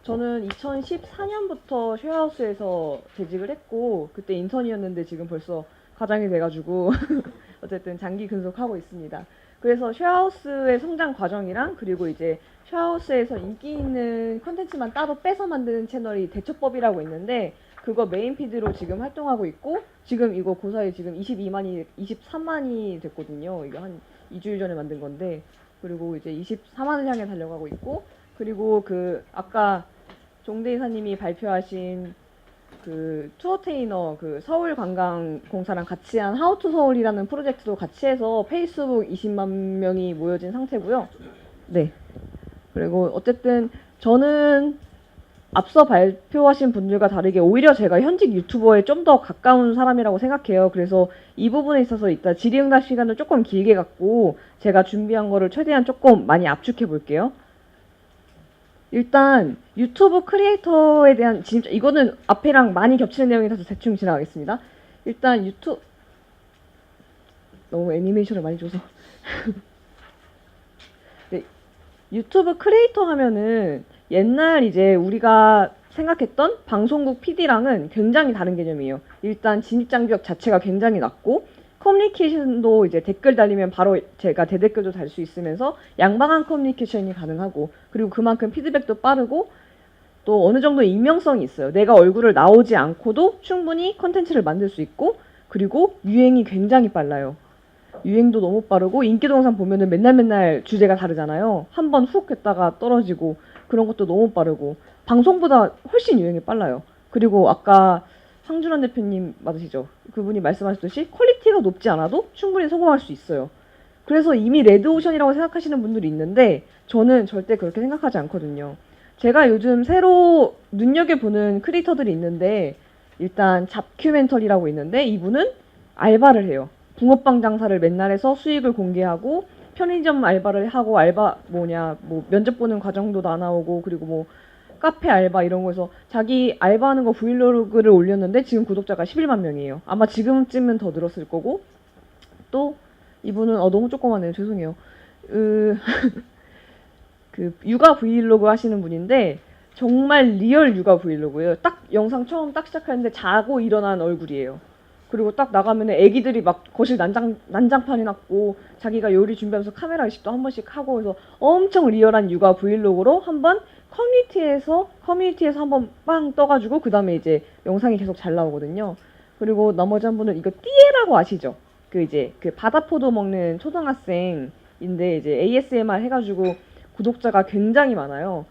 저는 2014년부터 쉐어하우스에서 재직을 했고 그때 인턴이었는데 지금 벌써 과장이 돼가지고 어쨌든 장기 근속하고 있습니다. 그래서 쉐어하우스의 성장 과정이랑 그리고 이제 쉐어하우스에서 인기 있는 컨텐츠만 따로 빼서 만드는 채널이 대처법이라고 있는데 그거 메인 피드로 지금 활동하고 있고 지금 이거 고사에 지금 22만이 23만이 됐거든요. 이거 한 2주일 전에 만든 건데 그리고 이제 24만을 향해 달려가고 있고 그리고 그 아까 종대 이사님이 발표하신 그 투어 테이너 그 서울관광공사랑 같이 한 하우투 서울이라는 프로젝트도 같이 해서 페이스북 20만 명이 모여진 상태고요. 네. 그리고 어쨌든 저는 앞서 발표하신 분들과 다르게 오히려 제가 현직 유튜버에 좀 더 가까운 사람이라고 생각해요. 그래서 이 부분에 있어서 이따 질의응답 시간을 조금 길게 갖고 제가 준비한 거를 최대한 조금 많이 압축해 볼게요. 일단 유튜브 크리에이터에 대한 진짜 이거는 앞에랑 많이 겹치는 내용이라서 대충 지나가겠습니다. 일단 너무 애니메이션을 많이 줘서 네, 유튜브 크리에이터 하면은 옛날 이제 우리가 생각했던 방송국 PD랑은 굉장히 다른 개념이에요. 일단 진입장벽 자체가 굉장히 낮고 커뮤니케이션도 이제 댓글 달리면 바로 제가 대댓글도 달 수 있으면서 양방향 커뮤니케이션이 가능하고 그리고 그만큼 피드백도 빠르고 또 어느 정도 익명성이 있어요. 내가 얼굴을 나오지 않고도 충분히 컨텐츠를 만들 수 있고 그리고 유행이 굉장히 빨라요. 유행도 너무 빠르고 인기 동영상 보면은 맨날 주제가 다르잖아요. 한 번 훅 했다가 떨어지고 그런 것도 너무 빠르고 방송보다 훨씬 유행이 빨라요. 그리고 아까 황준환 대표님 맞으시죠? 그분이 말씀하셨듯이 퀄리티가 높지 않아도 충분히 성공할 수 있어요. 그래서 이미 레드오션이라고 생각하시는 분들이 있는데 저는 절대 그렇게 생각하지 않거든요. 제가 요즘 새로 눈여겨보는 크리에이터들이 있는데 일단 잡큐멘터리라고 있는데 이분은 알바를 해요. 붕어빵 장사를 맨날 해서 수익을 공개하고 편의점 알바를 하고 알바 뭐 면접 보는 과정도 다 나오고 그리고 뭐 카페 알바 이런 거에서 자기 알바하는 거 브이로그를 올렸는데 지금 구독자가 11만 명이에요. 아마 지금쯤은 더 늘었을 거고 또 이분은 너무 조그마네요. 죄송해요. 그 육아 브이로그 하시는 분인데 정말 리얼 육아 브이로그예요. 딱 영상 처음 딱 시작하는데 자고 일어난 얼굴이에요. 그리고 딱 나가면 애기들이 막 거실 난장판이 났고 자기가 요리 준비하면서 카메라 의식도 한 번씩 하고 해서 엄청 리얼한 육아 브이로그로 한번 커뮤니티에서 한번 빵 떠가지고 그 다음에 이제 영상이 계속 잘 나오거든요. 그리고 나머지 한 분은 이거 띠에라고 아시죠? 그 이제 그 바다포도 먹는 초등학생인데 이제 ASMR 해가지고 구독자가 굉장히 많아요.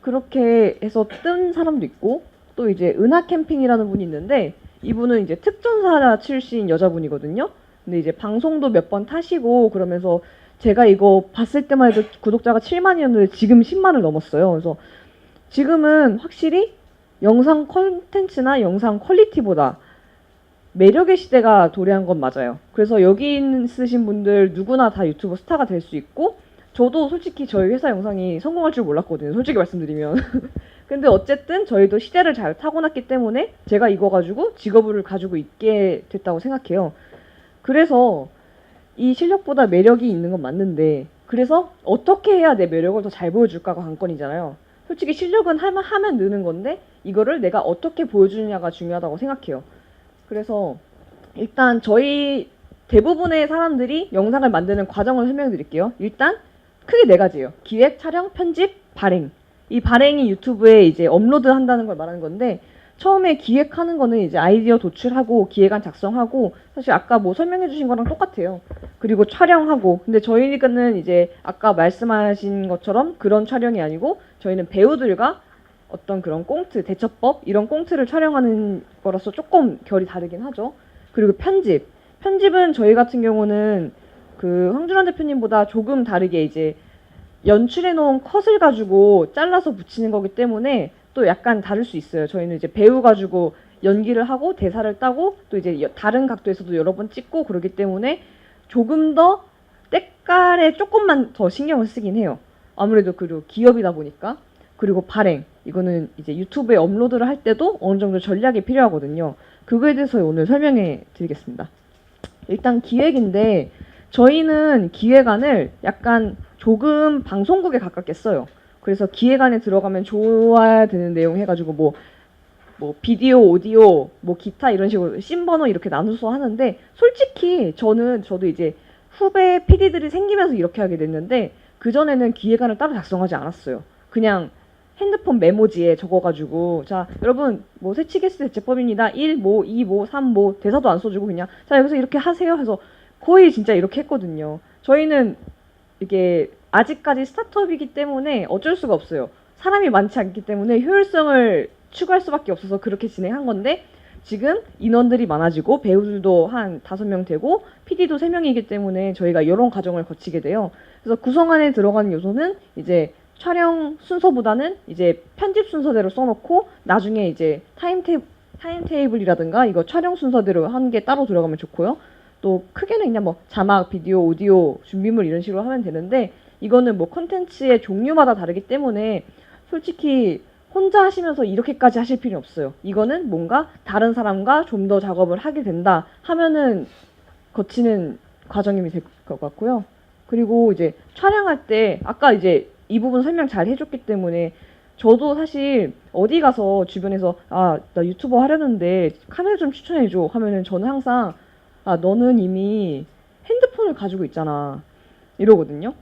그렇게 해서 뜬 사람도 있고 또 이제 은하 캠핑이라는 분이 있는데 이분은 이제 특전사 출신 여자분이거든요. 근데 이제 방송도 몇 번 타시고 그러면서 제가 이거 봤을 때만 해도 구독자가 7만이었는데 지금 10만을 넘었어요. 그래서 지금은 확실히 영상 콘텐츠나 영상 퀄리티보다 매력의 시대가 도래한 건 맞아요. 그래서 여기 있으신 분들 누구나 다 유튜브 스타가 될 수 있고 저도 솔직히 저희 회사 영상이 성공할 줄 몰랐거든요. 솔직히 말씀드리면. 근데 어쨌든 저희도 시대를 잘 타고났기 때문에 제가 이거 가지고 직업을 가지고 있게 됐다고 생각해요. 그래서 이 실력보다 매력이 있는 건 맞는데 그래서 어떻게 해야 내 매력을 더 잘 보여줄까가 관건이잖아요. 솔직히 실력은 하면 느는 건데 이거를 내가 어떻게 보여주느냐가 중요하다고 생각해요. 그래서 일단 저희 대부분의 사람들이 영상을 만드는 과정을 설명드릴게요. 일단 크게 네 가지예요. 기획, 촬영, 편집, 발행. 이 발행이 유튜브에 이제 업로드 한다는 걸 말하는 건데 처음에 기획하는 거는 이제 아이디어 도출하고 기획안 작성하고 사실 아까 뭐 설명해 주신 거랑 똑같아요. 그리고 촬영하고 근데 저희는 이제 아까 말씀하신 것처럼 그런 촬영이 아니고 저희는 배우들과 어떤 그런 꽁트, 대처법 이런 꽁트를 촬영하는 거라서 조금 결이 다르긴 하죠. 그리고 편집은 저희 같은 경우는 그 황준환 대표님보다 조금 다르게 이제 연출해 놓은 컷을 가지고 잘라서 붙이는 거기 때문에 또 약간 다를 수 있어요. 저희는 이제 배우 가지고 연기를 하고 대사를 따고 또 이제 다른 각도에서도 여러 번 찍고 그러기 때문에 조금 더 때깔에 조금만 더 신경을 쓰긴 해요. 아무래도 그리고 기업이다 보니까. 그리고 발행. 이거는 이제 유튜브에 업로드를 할 때도 어느 정도 전략이 필요하거든요. 그거에 대해서 오늘 설명해 드리겠습니다. 일단 기획인데 저희는 기획안을 약간 조금 방송국에 가깝게 써요. 그래서 기획안에 들어가면 좋아야 되는 내용 해가지고 뭐 비디오, 오디오, 뭐 기타 이런 식으로 씬번호 이렇게 나눠서 하는데 솔직히 저도 이제 후배 PD들이 생기면서 이렇게 하게 됐는데 그전에는 기획안을 따로 작성하지 않았어요. 그냥 핸드폰 메모지에 적어가지고 자 여러분 뭐 새치게스 대체법입니다. 1, 뭐, 2, 뭐, 3, 뭐 대사도 안 써주고 그냥 자 여기서 이렇게 하세요 해서 거의 진짜 이렇게 했거든요. 저희는 이게 아직까지 스타트업이기 때문에 어쩔 수가 없어요. 사람이 많지 않기 때문에 효율성을 추구할 수밖에 없어서 그렇게 진행한 건데 지금 인원들이 많아지고 배우들도 한 5명 되고 PD도 3명이기 때문에 저희가 이런 과정을 거치게 돼요. 그래서 구성안에 들어가는 요소는 이제 촬영 순서보다는 이제 편집 순서대로 써놓고 나중에 이제 타임테이블이라든가 이거 촬영 순서대로 하는 게 따로 들어가면 좋고요. 또 크게는 그냥 뭐 자막, 비디오, 오디오, 준비물 이런 식으로 하면 되는데 이거는 뭐 콘텐츠의 종류마다 다르기 때문에 솔직히 혼자 하시면서 이렇게까지 하실 필요 없어요. 이거는 뭔가 다른 사람과 좀 더 작업을 하게 된다 하면은 거치는 과정이 될 것 같고요. 그리고 이제 촬영할 때 아까 이제 이 부분 설명 잘 해줬기 때문에 저도 사실 어디 가서 주변에서 아, 나 유튜버 하려는데 카메라 좀 추천해줘 하면은 저는 항상 아, 너는 이미 핸드폰을 가지고 있잖아. 이러거든요.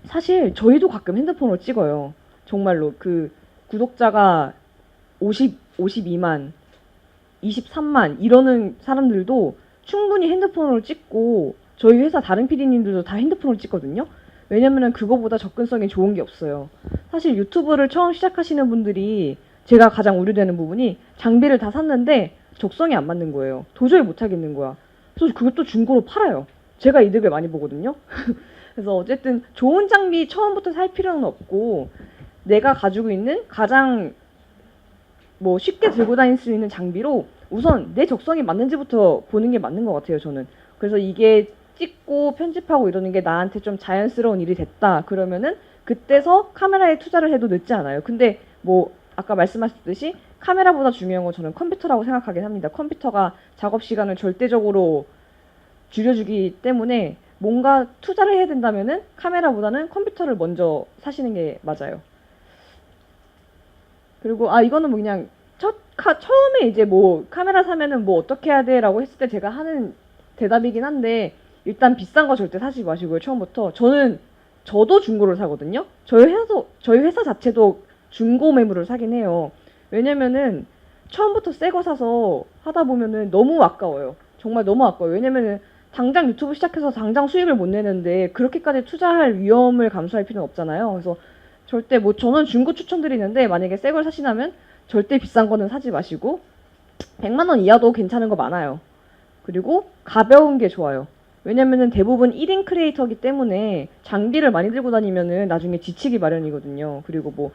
사실 저희도 가끔 핸드폰으로 찍어요. 정말로 그 구독자가 52만, 23만 이러는 사람들도 충분히 핸드폰으로 찍고 저희 회사 다른 PD님들도 다 핸드폰으로 찍거든요. 왜냐면은 그거보다 접근성이 좋은 게 없어요. 사실 유튜브를 처음 시작하시는 분들이 제가 가장 우려되는 부분이 장비를 다 샀는데 적성이 안 맞는 거예요. 도저히 못 하겠는 거야. 그래서 그것도 중고로 팔아요. 제가 이득을 많이 보거든요. 그래서 어쨌든 좋은 장비 처음부터 살 필요는 없고 내가 가지고 있는 가장 뭐 쉽게 들고 다닐 수 있는 장비로 우선 내 적성이 맞는지부터 보는 게 맞는 것 같아요, 저는. 그래서 이게 찍고 편집하고 이러는 게 나한테 좀 자연스러운 일이 됐다. 그러면은 그때서 카메라에 투자를 해도 늦지 않아요. 근데 뭐 아까 말씀하셨듯이 카메라보다 중요한 건 저는 컴퓨터라고 생각하긴 합니다. 컴퓨터가 작업 시간을 절대적으로 줄여주기 때문에 뭔가 투자를 해야 된다면은 카메라보다는 컴퓨터를 먼저 사시는 게 맞아요. 그리고 아 이거는 뭐 그냥 처음에 이제 뭐 카메라 사면은 뭐 어떻게 해야 돼라고 했을 때 제가 하는 대답이긴 한데 일단 비싼 거 절대 사지 마시고요. 처음부터 저도 중고를 사거든요. 저희 회사 자체도 중고 매물을 사긴 해요. 왜냐면은 처음부터 새 거 사서 하다 보면은 너무 아까워요. 정말 너무 아까워요. 왜냐면은 당장 유튜브 시작해서 당장 수익을 못 내는데 그렇게까지 투자할 위험을 감수할 필요는 없잖아요. 그래서 절대 뭐 저는 중고 추천드리는데 만약에 새 걸 사시려면 절대 비싼 거는 사지 마시고 100만 원 이하도 괜찮은 거 많아요. 그리고 가벼운 게 좋아요. 왜냐면은 대부분 1인 크리에이터기 때문에 장비를 많이 들고 다니면은 나중에 지치기 마련이거든요. 그리고 뭐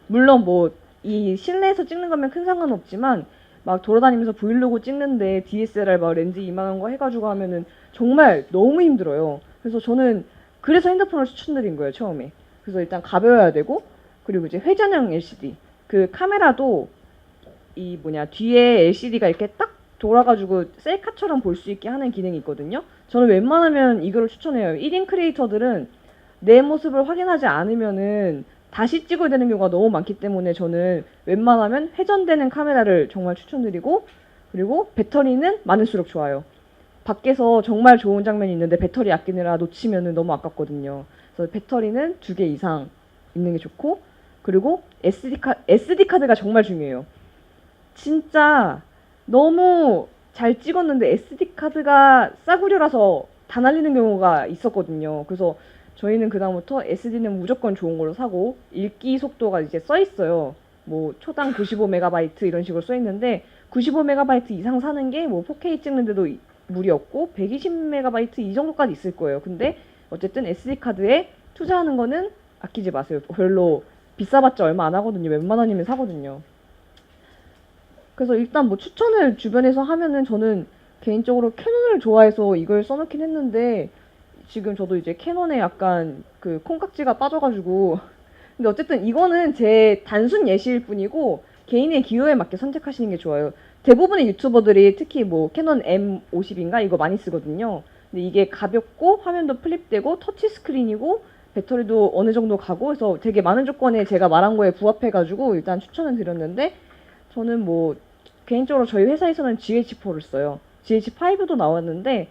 물론 뭐 이 실내에서 찍는 거면 큰 상관은 없지만 막 돌아다니면서 브이로그 찍는데 DSLR 막 렌즈 2만 원 거 해가지고 하면은 정말 너무 힘들어요. 그래서 저는 그래서 핸드폰을 추천드린 거예요, 처음에. 그래서 일단 가벼워야 되고 그리고 이제 회전형 LCD 그 카메라도 이 뭐냐 뒤에 LCD가 이렇게 딱 돌아가지고 셀카처럼 볼 수 있게 하는 기능이 있거든요. 저는 웬만하면 이거를 추천해요. 1인 크리에이터들은 내 모습을 확인하지 않으면은 다시 찍어야 되는 경우가 너무 많기 때문에 저는 웬만하면 회전되는 카메라를 정말 추천드리고 그리고 배터리는 많을수록 좋아요. 밖에서 정말 좋은 장면이 있는데 배터리 아끼느라 놓치면은 너무 아깝거든요. 그래서 배터리는 2개 이상 있는 게 좋고 그리고 SD 카드가 정말 중요해요. 진짜 너무 잘 찍었는데 SD 카드가 싸구려라서 다 날리는 경우가 있었거든요. 그래서 저희는 그다음부터 SD는 무조건 좋은 걸로 사고 읽기 속도가 이제 써 있어요. 뭐 초당 95MB 이런 식으로 써 있는데 95MB 이상 사는 게 뭐 4K 찍는데도 무리 없고 120MB 이 정도까지 있을 거예요. 근데 어쨌든 SD 카드에 투자하는 거는 아끼지 마세요. 별로 비싸봤자 얼마 안 하거든요. 몇만 원이면 사거든요. 그래서 일단 뭐 추천을 주변에서 하면은 저는 개인적으로 캐논을 좋아해서 이걸 써놓긴 했는데 지금 저도 이제 캐논에 약간 그 콩깍지가 빠져가지고 근데 어쨌든 이거는 제 단순 예시일 뿐이고 개인의 기호에 맞게 선택하시는 게 좋아요. 대부분의 유튜버들이 특히 뭐 캐논 M50인가 이거 많이 쓰거든요. 근데 이게 가볍고 화면도 플립되고 터치 스크린이고 배터리도 어느 정도 가고 해서 되게 많은 조건에 제가 말한 거에 부합해가지고 일단 추천을 드렸는데, 저는 뭐 개인적으로 저희 회사에서는 GH4를 써요. GH5도 나왔는데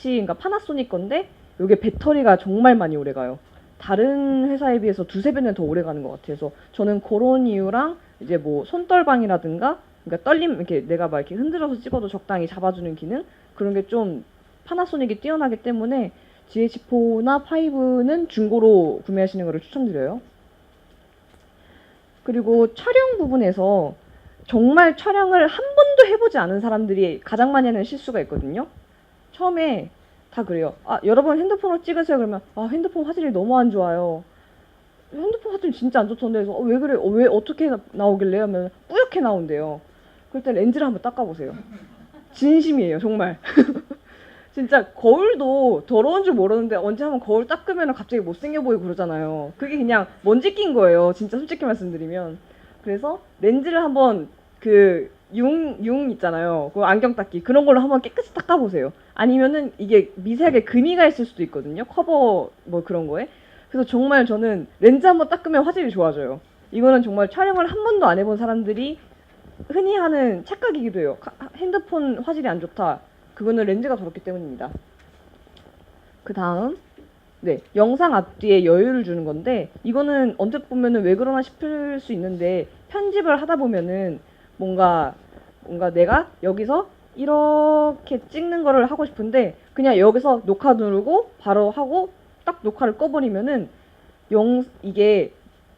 그러니까 파나소닉 건데 이게 배터리가 정말 많이 오래가요. 다른 회사에 비해서 두세 배는 더 오래가는 것 같아서 저는 그런 이유랑 이제 뭐 손떨방이라든가, 그러니까 떨림 이렇게 내가 막 이렇게 흔들어서 찍어도 적당히 잡아주는 기능, 그런 게 좀 파나소닉이 뛰어나기 때문에 GH4나 5는 중고로 구매하시는 것을 추천드려요. 그리고 촬영 부분에서 정말 촬영을 한 번도 해보지 않은 사람들이 가장 많이 하는 실수가 있거든요. 처음에 다 그래요. 아, 여러분 핸드폰으로 찍으세요. 그러면 아, 핸드폰 화질이 너무 안 좋아요. 핸드폰 화질 진짜 안 좋던데. 그래서 왜 그래? 왜 어떻게 나오길래? 하면 뿌옇게 나온대요. 그럴 때 렌즈를 한번 닦아보세요. 진심이에요, 정말. 진짜 거울도 더러운 줄 모르는데 언제 한번 거울 닦으면 갑자기 못생겨 보이고 그러잖아요. 그게 그냥 먼지 낀 거예요. 진짜 솔직히 말씀드리면. 그래서 렌즈를 한번 융 있잖아요. 그 안경 닦기. 그런 걸로 한번 깨끗이 닦아보세요. 아니면은 이게 미세하게 금이가 있을 수도 있거든요. 커버 뭐 그런 거에. 그래서 정말 저는 렌즈 한번 닦으면 화질이 좋아져요. 이거는 정말 촬영을 한 번도 안 해본 사람들이 흔히 하는 착각이기도 해요. 핸드폰 화질이 안 좋다. 그거는 렌즈가 더럽기 때문입니다. 그 다음, 네, 영상 앞뒤에 여유를 주는 건데, 이거는 언뜻 보면은 왜 그러나 싶을 수 있는데, 편집을 하다 보면은 뭔가 내가 여기서 이렇게 찍는 거를 하고 싶은데, 그냥 여기서 녹화 누르고 바로 하고 딱 녹화를 꺼버리면은 이게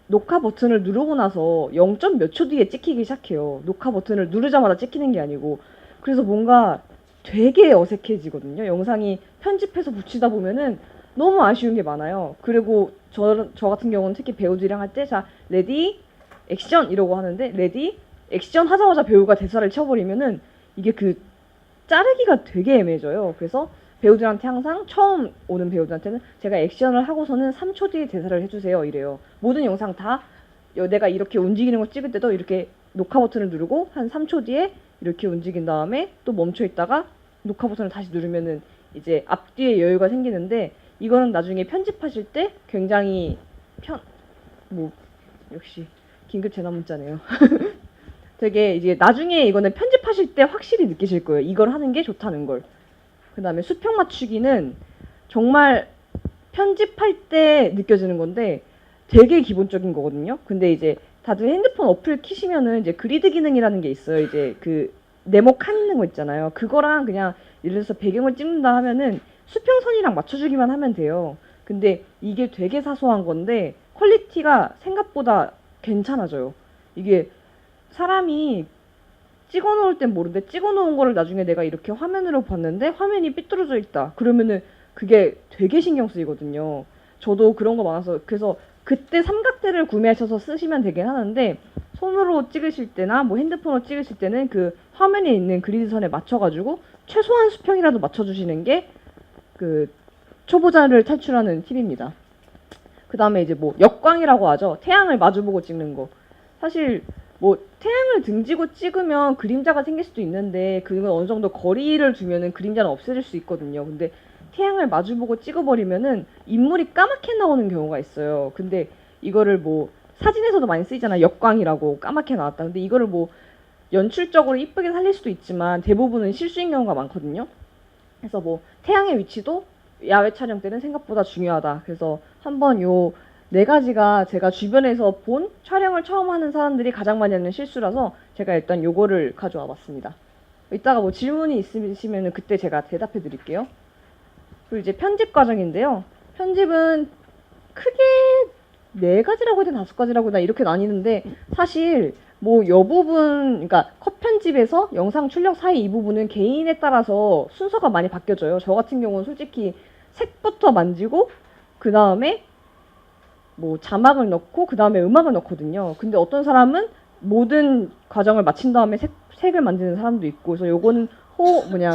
녹화 버튼을 누르고 나서 0. 몇 초 뒤에 찍히기 시작해요. 녹화 버튼을 누르자마자 찍히는 게 아니고. 그래서 뭔가 되게 어색해지거든요. 영상이 편집해서 붙이다 보면은 너무 아쉬운 게 많아요. 그리고 저 같은 경우는 특히 배우들이랑 할 때, 자, 레디, 액션 이러고 하는데, 레디, 액션 하자마자 배우가 대사를 쳐버리면은 이게 자르기가 되게 애매해져요. 그래서 배우들한테 항상 처음 오는 배우들한테는 제가 액션을 하고서는 3초 뒤에 대사를 해주세요 이래요. 모든 영상 다 내가 이렇게 움직이는 거 찍을 때도 이렇게 녹화 버튼을 누르고 한 3초 뒤에 이렇게 움직인 다음에 또 멈춰 있다가 녹화 버튼을 다시 누르면은 이제 앞뒤에 여유가 생기는데, 이거는 나중에 편집하실 때 굉장히 역시 긴급 재난 문자네요. 되게 이제 나중에 이거는 편집하실 때 확실히 느끼실 거예요. 이걸 하는 게 좋다는 걸. 그 다음에 수평 맞추기는 정말 편집할 때 느껴지는 건데 되게 기본적인 거거든요. 근데 이제 다들 핸드폰 어플 키시면은 이제 그리드 기능이라는 게 있어요. 이제 네모칸 거 있잖아요. 그거랑 그냥 예를 들어서 배경을 찍는다 하면은 수평선이랑 맞춰주기만 하면 돼요. 근데 이게 되게 사소한 건데 퀄리티가 생각보다 괜찮아져요. 이게 사람이 찍어놓을 땐 모르는데 찍어놓은 거를 나중에 내가 이렇게 화면으로 봤는데 화면이 삐뚤어져 있다. 그러면은 그게 되게 신경 쓰이거든요. 저도 그런 거 많아서 그래서 그때 삼각대를 구매하셔서 쓰시면 되긴 하는데, 손으로 찍으실 때나 뭐 핸드폰으로 찍으실 때는 그 화면에 있는 그리드선에 맞춰가지고 최소한 수평이라도 맞춰주시는 게 초보자를 탈출하는 팁입니다. 그 다음에 이제 뭐 역광이라고 하죠. 태양을 마주보고 찍는 거. 사실 뭐 태양을 등지고 찍으면 그림자가 생길 수도 있는데 그건 어느 정도 거리를 두면은 그림자는 없어질 수 있거든요. 근데 태양을 마주보고 찍어버리면은 인물이 까맣게 나오는 경우가 있어요. 근데 이거를 뭐 사진에서도 많이 쓰이잖아요. 역광이라고 까맣게 나왔다. 근데 이거를 뭐 연출적으로 이쁘게 살릴 수도 있지만 대부분은 실수인 경우가 많거든요. 그래서 뭐 태양의 위치도 야외 촬영 때는 생각보다 중요하다. 그래서 한번 요 4가지가 제가 주변에서 본 촬영을 처음 하는 사람들이 가장 많이 하는 실수라서 제가 일단 요거를 가져와 봤습니다. 이따가 뭐 질문이 있으시면 그때 제가 대답해 드릴게요. 그리고 이제 편집 과정인데요. 편집은 크게 4가지라고 해야 되나 5가지라고 해야 되나 이렇게 나뉘는데, 사실 뭐 요 부분, 그러니까 컷 편집에서 영상 출력 사이 이 부분은 개인에 따라서 순서가 많이 바뀌어져요. 저 같은 경우는 솔직히 색부터 만지고 그 다음에 뭐 자막을 넣고 그 다음에 음악을 넣거든요. 근데 어떤 사람은 모든 과정을 마친 다음에 색을 만드는 사람도 있고, 그래서 요거는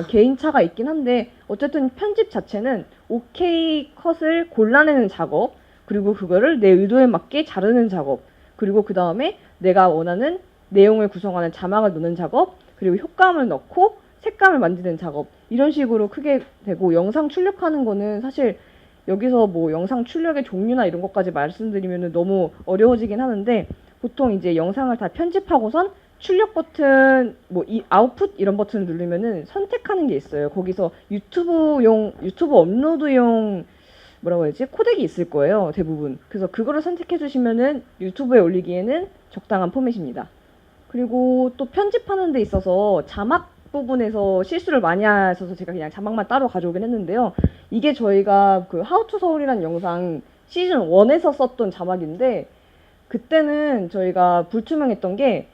개인차가 있긴 한데, 어쨌든 편집 자체는 오케이 컷을 골라내는 작업, 그리고 그거를 내 의도에 맞게 자르는 작업, 그리고 그 다음에 내가 원하는 내용을 구성하는 자막을 넣는 작업, 그리고 효과음을 넣고 색감을 만드는 작업, 이런 식으로 크게 되고, 영상 출력하는 거는 사실 여기서 뭐 영상 출력의 종류나 이런 것까지 말씀드리면 너무 어려워지긴 하는데, 보통 이제 영상을 다 편집하고선 출력 버튼, 뭐 이 아웃풋 이런 버튼을 누르면은 선택하는 게 있어요. 거기서 유튜브 업로드용 뭐라고 해야지? 코덱이 있을 거예요, 대부분. 그래서 그거를 선택해 주시면은 유튜브에 올리기에는 적당한 포맷입니다. 그리고 또 편집하는 데 있어서 자막 부분에서 실수를 많이 하셔서 제가 그냥 자막만 따로 가져오긴 했는데요. 이게 저희가 그 하우투 서울이라는 영상 시즌 1에서 썼던 자막인데, 그때는 저희가 불투명했던 게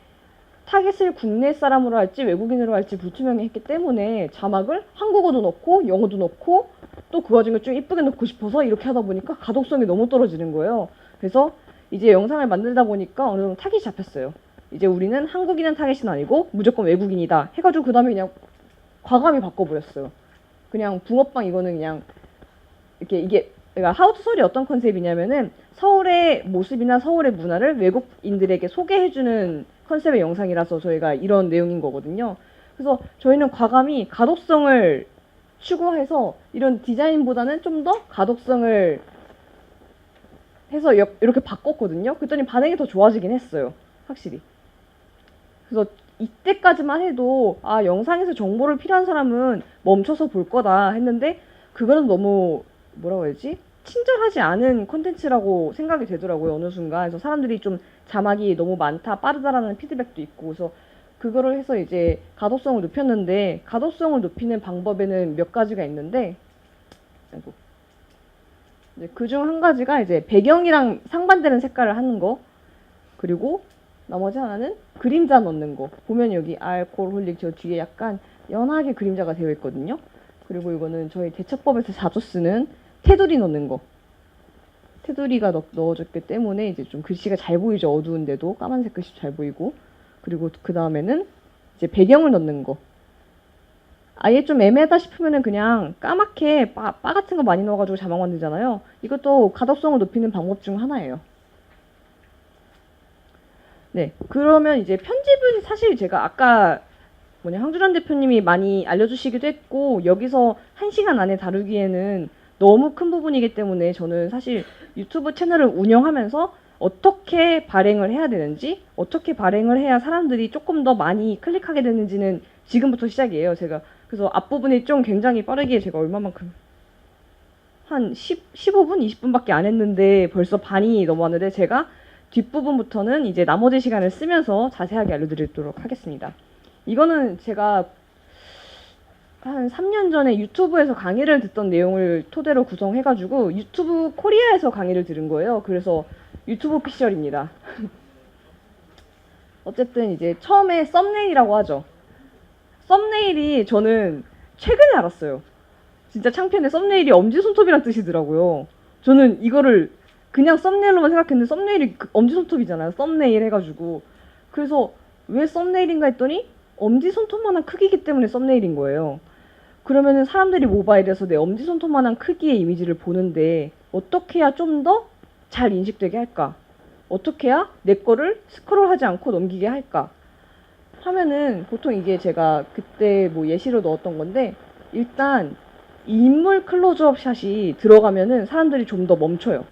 타겟을 국내 사람으로 할지 외국인으로 할지 불투명했기 때문에 자막을 한국어도 넣고 영어도 넣고 또 그 와중에 좀 이쁘게 넣고 싶어서 이렇게 하다 보니까 가독성이 너무 떨어지는 거예요. 그래서 이제 영상을 만들다 보니까 어느 정도 타깃이 잡혔어요. 이제 우리는 한국인은 타겟이 아니고 무조건 외국인이다 해가지고 그 다음에 그냥 과감히 바꿔버렸어요. 그냥 붕어빵 이거는 그냥 이게 그러니까 하우투 서울이 어떤 컨셉이냐면은 서울의 모습이나 서울의 문화를 외국인들에게 소개해주는 컨셉의 영상이라서 저희가 이런 내용인 거거든요. 그래서 저희는 과감히 가독성을 추구해서 이런 디자인보다는 좀 더 가독성을 해서 이렇게 바꿨거든요. 그랬더니 반응이 더 좋아지긴 했어요. 확실히. 그래서 이때까지만 해도 아, 영상에서 정보를 필요한 사람은 멈춰서 볼 거다 했는데, 그거는 너무 뭐라고 해야지? 친절하지 않은 콘텐츠라고 생각이 되더라고요. 어느 순간. 그래서 사람들이 좀 자막이 너무 많다, 빠르다라는 피드백도 있고, 그래서 그거를 해서 이제 가독성을 높였는데, 가독성을 높이는 방법에는 몇 가지가 있는데, 그중 한 가지가 이제 배경이랑 상반되는 색깔을 하는 거, 그리고 나머지 하나는 그림자 넣는 거. 보면 여기 알코올홀릭 저 뒤에 약간 연하게 그림자가 되어 있거든요. 그리고 이거는 저희 대처법에서 자주 쓰는 테두리 넣는 거. 테두리가 넣어졌기 때문에 이제 좀 글씨가 잘 보이죠. 어두운데도 까만색 글씨 잘 보이고. 그리고 그 다음에는 이제 배경을 넣는 거. 아예 좀 애매하다 싶으면은 그냥 까맣게 바 같은 거 많이 넣어가지고 자막 만들잖아요. 이것도 가독성을 높이는 방법 중 하나예요. 네, 그러면 이제 편집은 사실 제가 아까 황주란 대표님이 많이 알려주시기도 했고, 여기서 1시간 안에 다루기에는 너무 큰 부분이기 때문에 저는 사실 유튜브 채널을 운영하면서 어떻게 발행을 해야 되는지, 어떻게 발행을 해야 사람들이 조금 더 많이 클릭하게 되는지는 지금부터 시작이에요. 제가 그래서 앞부분이 좀 굉장히 빠르게 제가 얼마만큼 한 15분, 20분밖에 안 했는데 벌써 반이 넘었는데, 제가 뒷부분부터는 이제 나머지 시간을 쓰면서 자세하게 알려드리도록 하겠습니다. 이거는 제가 한 3년 전에 유튜브에서 강의를 듣던 내용을 토대로 구성해가지고 유튜브 코리아에서 강의를 들은 거예요. 그래서 유튜브 피셜입니다. 어쨌든 이제 처음에 썸네일이라고 하죠. 썸네일이 저는 최근에 알았어요. 진짜 창피한데 썸네일이 엄지손톱이란 뜻이더라고요. 저는 이거를 그냥 썸네일로만 생각했는데 썸네일이 엄지손톱이잖아요. 썸네일 해가지고. 그래서 왜 썸네일인가 했더니 엄지손톱만한 크기이기 때문에 썸네일인 거예요. 그러면은 사람들이 모바일에서 내 엄지손톱만한 크기의 이미지를 보는데 어떻게 해야 좀 더 잘 인식되게 할까? 어떻게 해야 내 거를 스크롤하지 않고 넘기게 할까? 하면은 보통 이게 제가 그때 뭐 예시로 넣었던 건데, 일단 인물 클로즈업 샷이 들어가면은 사람들이 좀 더 멈춰요.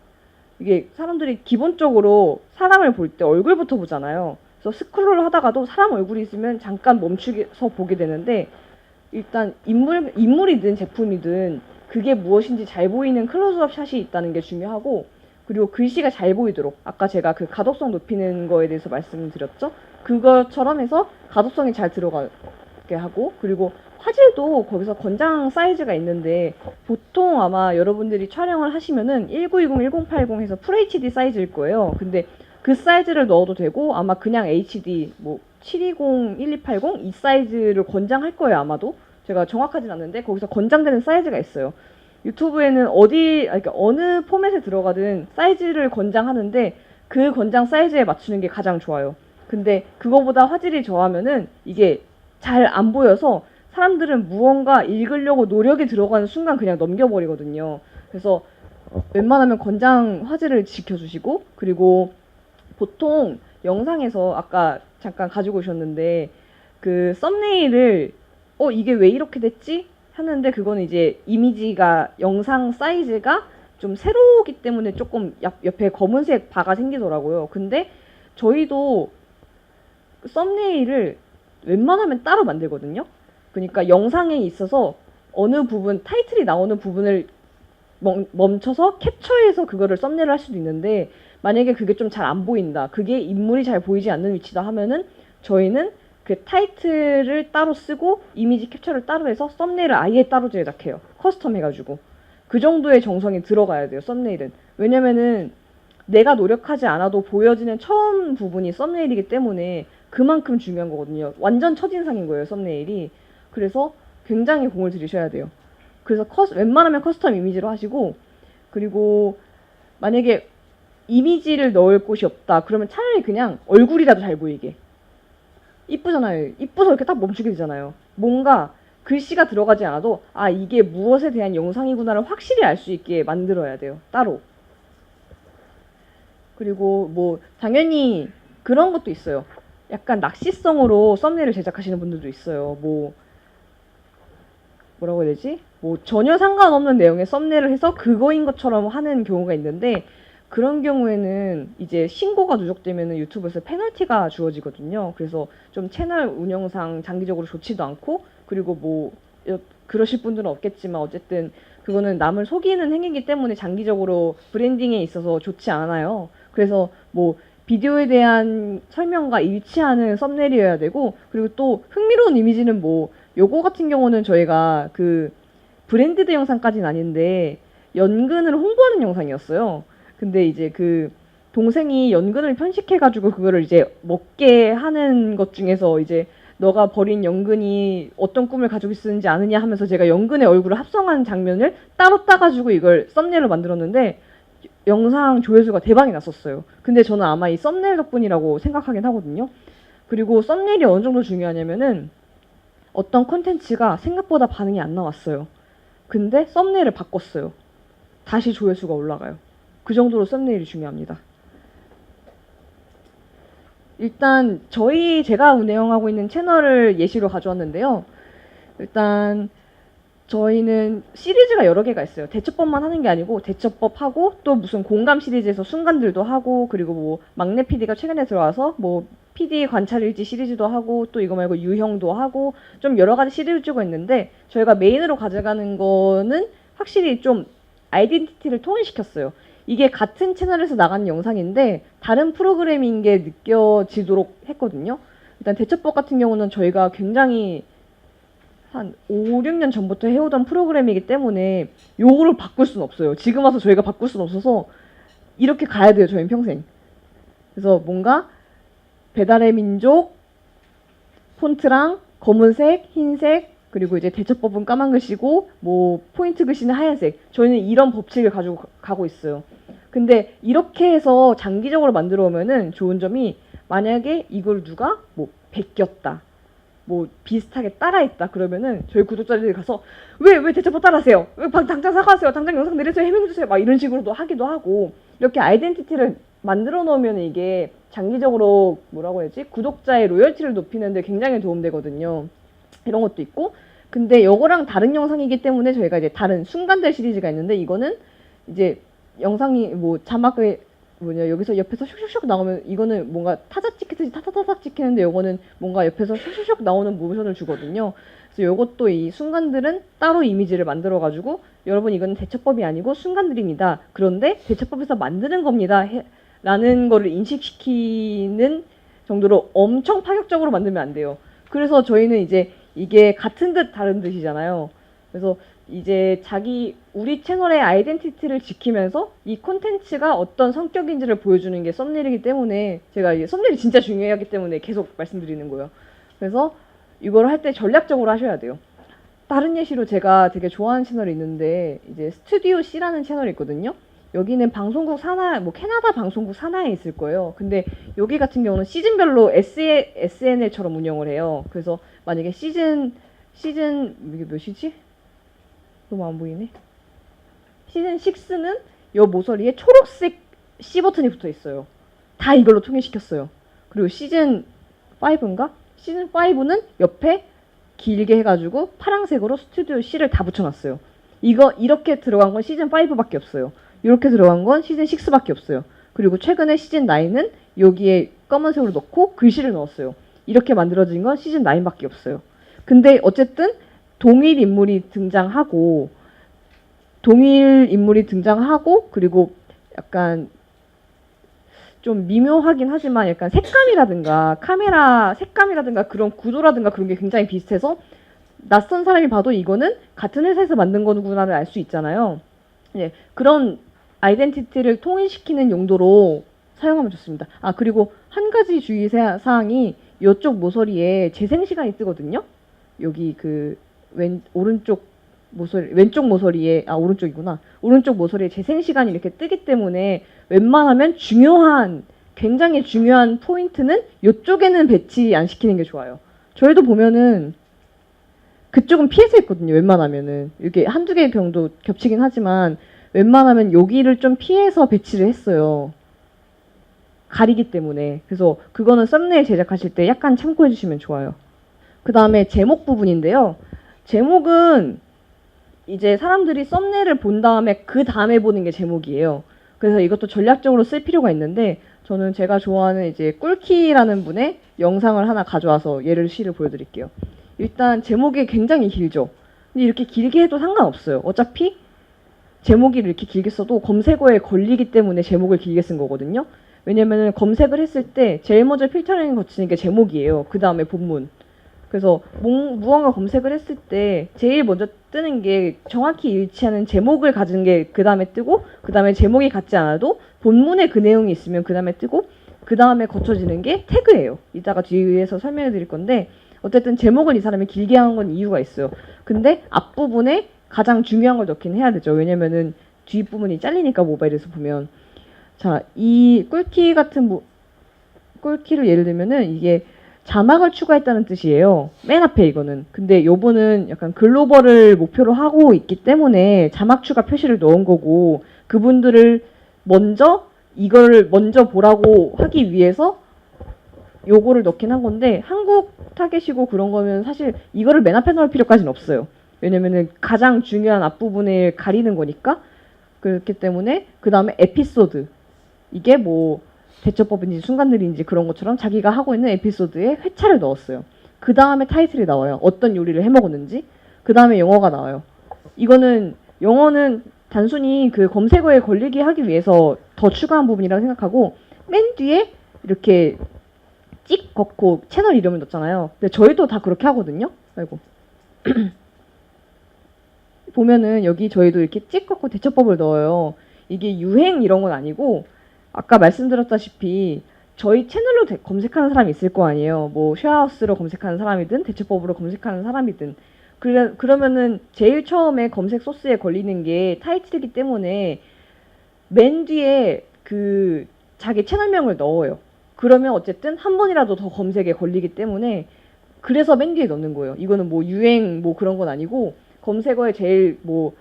이게 사람들이 기본적으로 사람을 볼 때 얼굴부터 보잖아요. 그래서 스크롤을 하다가도 사람 얼굴이 있으면 잠깐 멈추서 보게 되는데, 일단 인물이든 제품이든 그게 무엇인지 잘 보이는 클로즈업 샷이 있다는 게 중요하고, 그리고 글씨가 잘 보이도록, 아까 제가 그 가독성 높이는 거에 대해서 말씀드렸죠. 그것처럼 해서 가독성이 잘 들어가게 하고, 그리고 화질도 거기서 권장 사이즈가 있는데, 보통 아마 여러분들이 촬영을 하시면은 1920, 1080 해서 FHD 사이즈일 거예요. 근데 그 사이즈를 넣어도 되고, 아마 그냥 HD 뭐 720, 1280 이 사이즈를 권장할 거예요, 아마도. 제가 정확하진 않는데 거기서 권장되는 사이즈가 있어요. 유튜브에는 그러니까 어느 포맷에 들어가든 사이즈를 권장하는데 그 권장 사이즈에 맞추는 게 가장 좋아요. 근데 그거보다 화질이 저하면은 이게 잘 안 보여서 사람들은 무언가 읽으려고 노력이 들어가는 순간 그냥 넘겨버리거든요. 그래서 웬만하면 권장 화질을 지켜주시고, 그리고 보통 영상에서 아까 잠깐 가지고 오셨는데 그 썸네일을 이게 왜 이렇게 됐지? 하는데, 그거는 이제 이미지가 영상 사이즈가 좀 세로기 때문에 조금 옆에 검은색 바가 생기더라고요. 근데 저희도 썸네일을 웬만하면 따로 만들거든요. 그러니까 영상에 있어서 어느 부분, 타이틀이 나오는 부분을 멈춰서 캡처해서 그거를 썸네일을 할 수도 있는데, 만약에 그게 좀 잘 안 보인다, 그게 인물이 잘 보이지 않는 위치다 하면은 저희는 그 타이틀을 따로 쓰고 이미지 캡처를 따로 해서 썸네일을 아예 따로 제작해요. 커스텀 해가지고. 그 정도의 정성이 들어가야 돼요, 썸네일은. 왜냐면은 내가 노력하지 않아도 보여지는 처음 부분이 썸네일이기 때문에 그만큼 중요한 거거든요. 완전 첫인상인 거예요, 썸네일이. 그래서 굉장히 공을 들이셔야 돼요. 그래서 웬만하면 커스텀 이미지로 하시고, 그리고 만약에 이미지를 넣을 곳이 없다 그러면 차라리 그냥 얼굴이라도 잘 보이게. 이쁘잖아요. 이뻐서 이렇게 딱 멈추게 되잖아요. 뭔가 글씨가 들어가지 않아도 아, 이게 무엇에 대한 영상이구나를 확실히 알 수 있게 만들어야 돼요, 따로. 그리고 뭐 당연히 그런 것도 있어요. 약간 낚시성으로 썸네일을 제작하시는 분들도 있어요. 뭐라고 해야 되지? 뭐 전혀 상관없는 내용의 썸네일을 해서 그거인 것처럼 하는 경우가 있는데, 그런 경우에는 이제 신고가 누적되면은 유튜브에서 페널티가 주어지거든요. 그래서 좀 채널 운영상 장기적으로 좋지도 않고, 그리고 뭐 그러실 분들은 없겠지만 어쨌든 그거는 남을 속이는 행위이기 때문에 장기적으로 브랜딩에 있어서 좋지 않아요. 그래서 뭐 비디오에 대한 설명과 일치하는 썸네일이어야 되고, 그리고 또 흥미로운 이미지는 뭐 요거 같은 경우는 저희가 그 브랜디드 영상까지는 아닌데 연근을 홍보하는 영상이었어요. 근데 이제 그 동생이 연근을 편식해가지고 그거를 이제 먹게 하는 것 중에서 이제 너가 버린 연근이 어떤 꿈을 가지고 있었는지 아느냐 하면서 제가 연근의 얼굴을 합성한 장면을 따로 따가지고 이걸 썸네일로 만들었는데 영상 조회수가 대박이 났었어요. 근데 저는 아마 이 썸네일 덕분이라고 생각하긴 하거든요. 그리고 썸네일이 어느 정도 중요하냐면은 어떤 콘텐츠가 생각보다 반응이 안 나왔어요. 근데 썸네일을 바꿨어요. 다시 조회수가 올라가요. 그 정도로 썸네일이 중요합니다. 일단 제가 운영하고 있는 채널을 예시로 가져왔는데요. 일단 저희는 시리즈가 여러 개가 있어요. 대처법만 하는 게 아니고 대처법하고 또 무슨 공감 시리즈에서 순간들도 하고, 그리고 뭐 막내 PD가 최근에 들어와서 뭐 PD 관찰일지 시리즈도 하고, 또 이거 말고 유형도 하고, 좀 여러 가지 시리즈가 있는데 저희가 메인으로 가져가는 거는 확실히 좀 아이덴티티를 통일시켰어요. 이게 같은 채널에서 나가는 영상인데 다른 프로그램인 게 느껴지도록 했거든요. 일단 대처법 같은 경우는 저희가 굉장히 한 5, 6년 전부터 해오던 프로그램이기 때문에 요거를 바꿀 수는 없어요. 지금 와서 저희가 바꿀 수는 없어서 이렇게 가야 돼요, 저희는 평생. 그래서 뭔가 배달의 민족 폰트랑 검은색, 흰색, 그리고 이제 대처법은 까만 글씨고 뭐 포인트 글씨는 하얀색. 저희는 이런 법칙을 가지고 가고 있어요. 근데 이렇게 해서 장기적으로 만들어 오면은 좋은 점이, 만약에 이걸 누가 뭐 베꼈다, 뭐 비슷하게 따라했다 그러면은 저희 구독자들이 가서 왜 대처법 따라하세요? 왜 당장 사과하세요? 당장 영상 내리세요? 해명해주세요? 막 이런 식으로도 하기도 하고, 이렇게 아이덴티티를 만들어 놓으면 이게 장기적으로 뭐라고 해야지? 구독자의 로열티를 높이는데 굉장히 도움되거든요. 이런 것도 있고, 근데 이거랑 다른 영상이기 때문에 저희가 이제 다른 순간들 시리즈가 있는데, 이거는 이제 영상이 뭐 자막을 여기서 옆에서 슉슉슉 나오면 이거는 뭔가 타자 찍히듯이 타타타닥 찍히는데, 요거는 뭔가 옆에서 슉슉슉 나오는 모션을 주거든요. 그래서 요것도 이 순간들은 따로 이미지를 만들어 가지고 여러분 이거는 대처법이 아니고 순간들입니다, 그런데 대처법에서 만드는 겁니다 라는 거를 인식시키는 정도로 엄청 파격적으로 만들면 안 돼요. 그래서 저희는 이제 이게 같은 듯 다른 듯이잖아요. 그래서 이제 우리 채널의 아이덴티티를 지키면서 이 콘텐츠가 어떤 성격인지를 보여주는 게 썸네일이기 때문에, 제가 이게 썸네일이 진짜 중요하기 때문에 계속 말씀드리는 거예요. 그래서 이걸 할 때 전략적으로 하셔야 돼요. 다른 예시로 제가 되게 좋아하는 채널이 있는데, 이제 스튜디오 C라는 채널이 있거든요. 여기는 방송국 산하, 뭐 캐나다 방송국 산하에 있을 거예요. 근데 여기 같은 경우는 시즌별로 SNL처럼 운영을 해요. 그래서 만약에 시즌 이게 몇이지? 너무 안 보이네. 시즌 6는 요 모서리에 초록색 C 버튼이 붙어 있어요. 다 이걸로 통일시켰어요. 그리고 시즌 5인가? 시즌 5는 옆에 길게 해가지고 파란색으로 스튜디오 C를 다 붙여놨어요. 이렇게 들어간 건 시즌 5밖에 없어요. 이렇게 들어간 건 시즌 6밖에 없어요. 그리고 최근에 시즌 9은 여기에 검은색으로 넣고 글씨를 넣었어요. 이렇게 만들어진 건 시즌 9밖에 없어요. 근데 어쨌든 동일 인물이 등장하고 그리고 약간 좀 미묘하긴 하지만 약간 색감이라든가 카메라 색감이라든가 그런 구도라든가 그런 게 굉장히 비슷해서 낯선 사람이 봐도 이거는 같은 회사에서 만든 거구나를 알 수 있잖아요. 예, 그런 아이덴티티를 통일시키는 용도로 사용하면 좋습니다. 아, 그리고 한 가지 주의사항이 이쪽 모서리에 재생시간이 뜨거든요. 여기 그 왼쪽 모서리에, 아, 오른쪽이구나. 오른쪽 모서리에 재생시간이 이렇게 뜨기 때문에 웬만하면 굉장히 중요한 포인트는 이쪽에는 배치 안 시키는 게 좋아요. 저희도 보면은 그쪽은 피해서 했거든요. 웬만하면은. 이게 한두 개의 병도 겹치긴 하지만 웬만하면 여기를 좀 피해서 배치를 했어요. 가리기 때문에. 그래서 그거는 썸네일 제작하실 때 약간 참고해 주시면 좋아요. 그 다음에 제목 부분인데요. 제목은 이제 사람들이 썸네일을 본 다음에 그 다음에 보는 게 제목이에요. 그래서 이것도 전략적으로 쓸 필요가 있는데 저는 제가 좋아하는 이제 꿀키라는 분의 영상을 하나 가져와서 시를 보여드릴게요. 일단 제목이 굉장히 길죠. 근데 이렇게 길게 해도 상관없어요. 어차피 제목이 이렇게 길게 써도 검색어에 걸리기 때문에 제목을 길게 쓴 거거든요. 왜냐면은 검색을 했을 때 제일 먼저 필터링 거치는 게 제목이에요. 그 다음에 본문. 그래서 무언가 검색을 했을 때 제일 먼저 뜨는 게 정확히 일치하는 제목을 가진 게 그 다음에 뜨고 그 다음에 제목이 같지 않아도 본문에 그 내용이 있으면 그 다음에 뜨고 그 다음에 거쳐지는 게 태그예요. 이따가 뒤에서 설명해 드릴 건데 어쨌든 제목을 이 사람이 길게 한 건 이유가 있어요. 근데 앞부분에 가장 중요한 걸 넣긴 해야 되죠. 왜냐면은 뒷부분이 잘리니까 모바일에서 보면. 자, 이 꿀키를 예를 들면은 이게 자막을 추가했다는 뜻이에요. 맨 앞에 이거는. 근데 요번은 약간 글로벌을 목표로 하고 있기 때문에 자막 추가 표시를 넣은 거고 그분들을 이거를 먼저 보라고 하기 위해서 요거를 넣긴 한 건데 한국 타겟이고 그런 거면 사실 이거를 맨 앞에 넣을 필요까지는 없어요. 왜냐면은 가장 중요한 앞부분을 가리는 거니까. 그렇기 때문에 그 다음에 에피소드. 이게 뭐 대처법인지 순간들인지 그런 것처럼 자기가 하고 있는 에피소드에 회차를 넣었어요. 그 다음에 타이틀이 나와요. 어떤 요리를 해먹었는지. 그 다음에 영어가 나와요. 영어는 단순히 그 검색어에 걸리게 하기 위해서 더 추가한 부분이라고 생각하고 맨 뒤에 이렇게 찍 걷고 채널 이름을 넣잖아요. 근데 저희도 다 그렇게 하거든요. 아이고. 보면은 여기 저희도 이렇게 찍 걷고 대처법을 넣어요. 이게 유행 이런 건 아니고 아까 말씀드렸다시피 저희 채널로 검색하는 사람이 있을 거 아니에요. 뭐 쉐어하우스로 검색하는 사람이든 대처법으로 검색하는 사람이든 그러면은 제일 처음에 검색 소스에 걸리는 게 타이틀이기 때문에 맨 뒤에 그 자기 채널명을 넣어요. 그러면 어쨌든 한 번이라도 더 검색에 걸리기 때문에 그래서 맨 뒤에 넣는 거예요. 이거는 뭐 유행 뭐 그런 건 아니고 검색어에 제일 뭐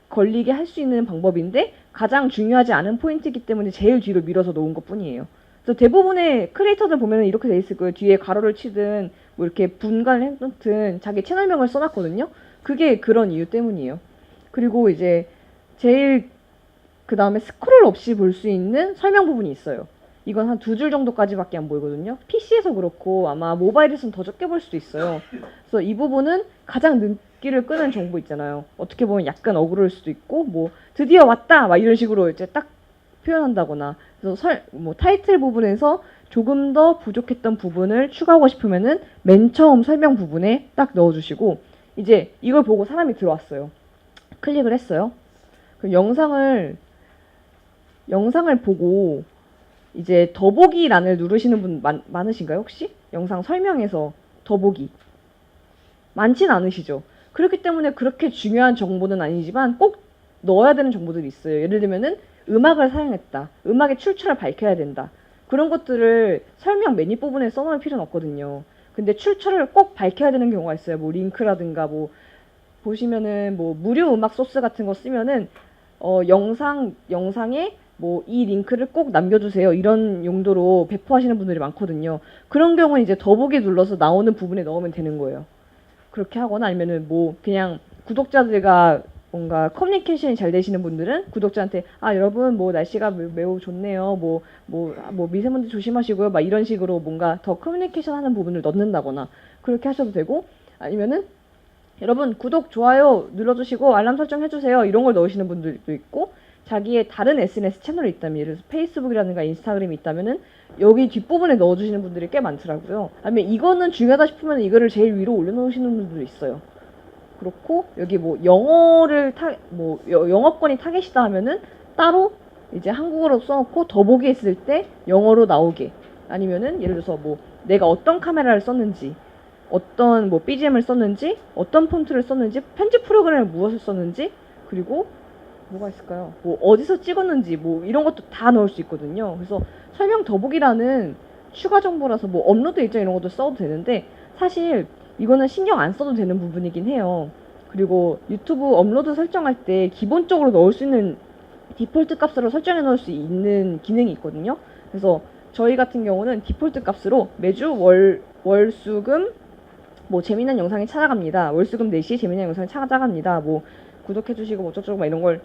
걸리게 할 수 있는 방법인데 가장 중요하지 않은 포인트이기 때문에 제일 뒤로 밀어서 놓은 것 뿐이에요. 그래서 대부분의 크리에이터들 보면 이렇게 돼 있을 거예요. 뒤에 가로를 치든 뭐 이렇게 분간을 해놓든 자기 채널명을 써놨거든요. 그게 그런 이유 때문이에요. 그리고 이제 제일 그 다음에 스크롤 없이 볼 수 있는 설명 부분이 있어요. 이건 한 2줄 정도까지밖에 안 보이거든요. PC에서 그렇고 아마 모바일에서는 더 적게 볼 수도 있어요. 그래서 이 부분은 가장 눈길을 끄는 정보 있잖아요. 어떻게 보면 약간 억울할 수도 있고 뭐 드디어 왔다 막 이런 식으로 이제 딱 표현한다거나 그래서 타이틀 부분에서 조금 더 부족했던 부분을 추가하고 싶으면은 맨 처음 설명 부분에 딱 넣어주시고 이제 이걸 보고 사람이 들어왔어요. 클릭을 했어요. 그럼 영상을 보고 이제 더보기란을 누르시는 분 많으신가요 혹시? 영상 설명에서 더보기 많진 않으시죠? 그렇기 때문에 그렇게 중요한 정보는 아니지만 꼭 넣어야 되는 정보들이 있어요. 예를 들면은 음악을 사용했다. 음악의 출처를 밝혀야 된다. 그런 것들을 설명 메뉴 부분에 써놓을 필요는 없거든요. 근데 출처를 꼭 밝혀야 되는 경우가 있어요. 뭐 링크라든가 뭐 보시면은 뭐 무료 음악 소스 같은 거 쓰면은 영상에 뭐 이 링크를 꼭 남겨주세요. 이런 용도로 배포하시는 분들이 많거든요. 그런 경우는 이제 더보기 눌러서 나오는 부분에 넣으면 되는 거예요. 그렇게 하거나 아니면은 뭐 그냥 구독자들과 뭔가 커뮤니케이션이 잘 되시는 분들은 구독자한테 여러분 뭐 날씨가 매우 좋네요. 뭐 미세먼지 조심하시고요. 막 이런 식으로 뭔가 더 커뮤니케이션 하는 부분을 넣는다거나 그렇게 하셔도 되고, 아니면은 여러분 구독, 좋아요 눌러주시고 알람 설정 해주세요. 이런 걸 넣으시는 분들도 있고, 자기의 다른 SNS 채널이 있다면, 예를 들어서 페이스북이라든가 인스타그램이 있다면은 여기 뒷부분에 넣어주시는 분들이 꽤 많더라고요. 아니면 이거는 중요하다 싶으면 이거를 제일 위로 올려놓으시는 분들도 있어요. 그렇고 여기 뭐 영어권이 타겟이다 하면은 따로 이제 한국어로 써놓고 더보기 했을 때 영어로 나오게, 아니면은 예를 들어서 뭐 내가 어떤 카메라를 썼는지, 어떤 뭐 BGM을 썼는지, 어떤 폰트를 썼는지, 편집 프로그램을 무엇을 썼는지, 그리고 뭐가 있을까요? 뭐 어디서 찍었는지 뭐 이런 것도 다 넣을 수 있거든요. 그래서 설명 더보기라는 추가 정보라서 뭐 업로드 일정 이런 것도 써도 되는데, 사실 이거는 신경 안 써도 되는 부분이긴 해요. 그리고 유튜브 업로드 설정할 때 기본적으로 넣을 수 있는 디폴트 값으로 설정해 놓을 수 있는 기능이 있거든요. 그래서 저희 같은 경우는 디폴트 값으로 매주 월수금 뭐 재미난 영상이 찾아갑니다. 월수금 4시에 재미난 영상이 찾아갑니다. 뭐 구독해주시고 뭐 어쩌고 막 이런 걸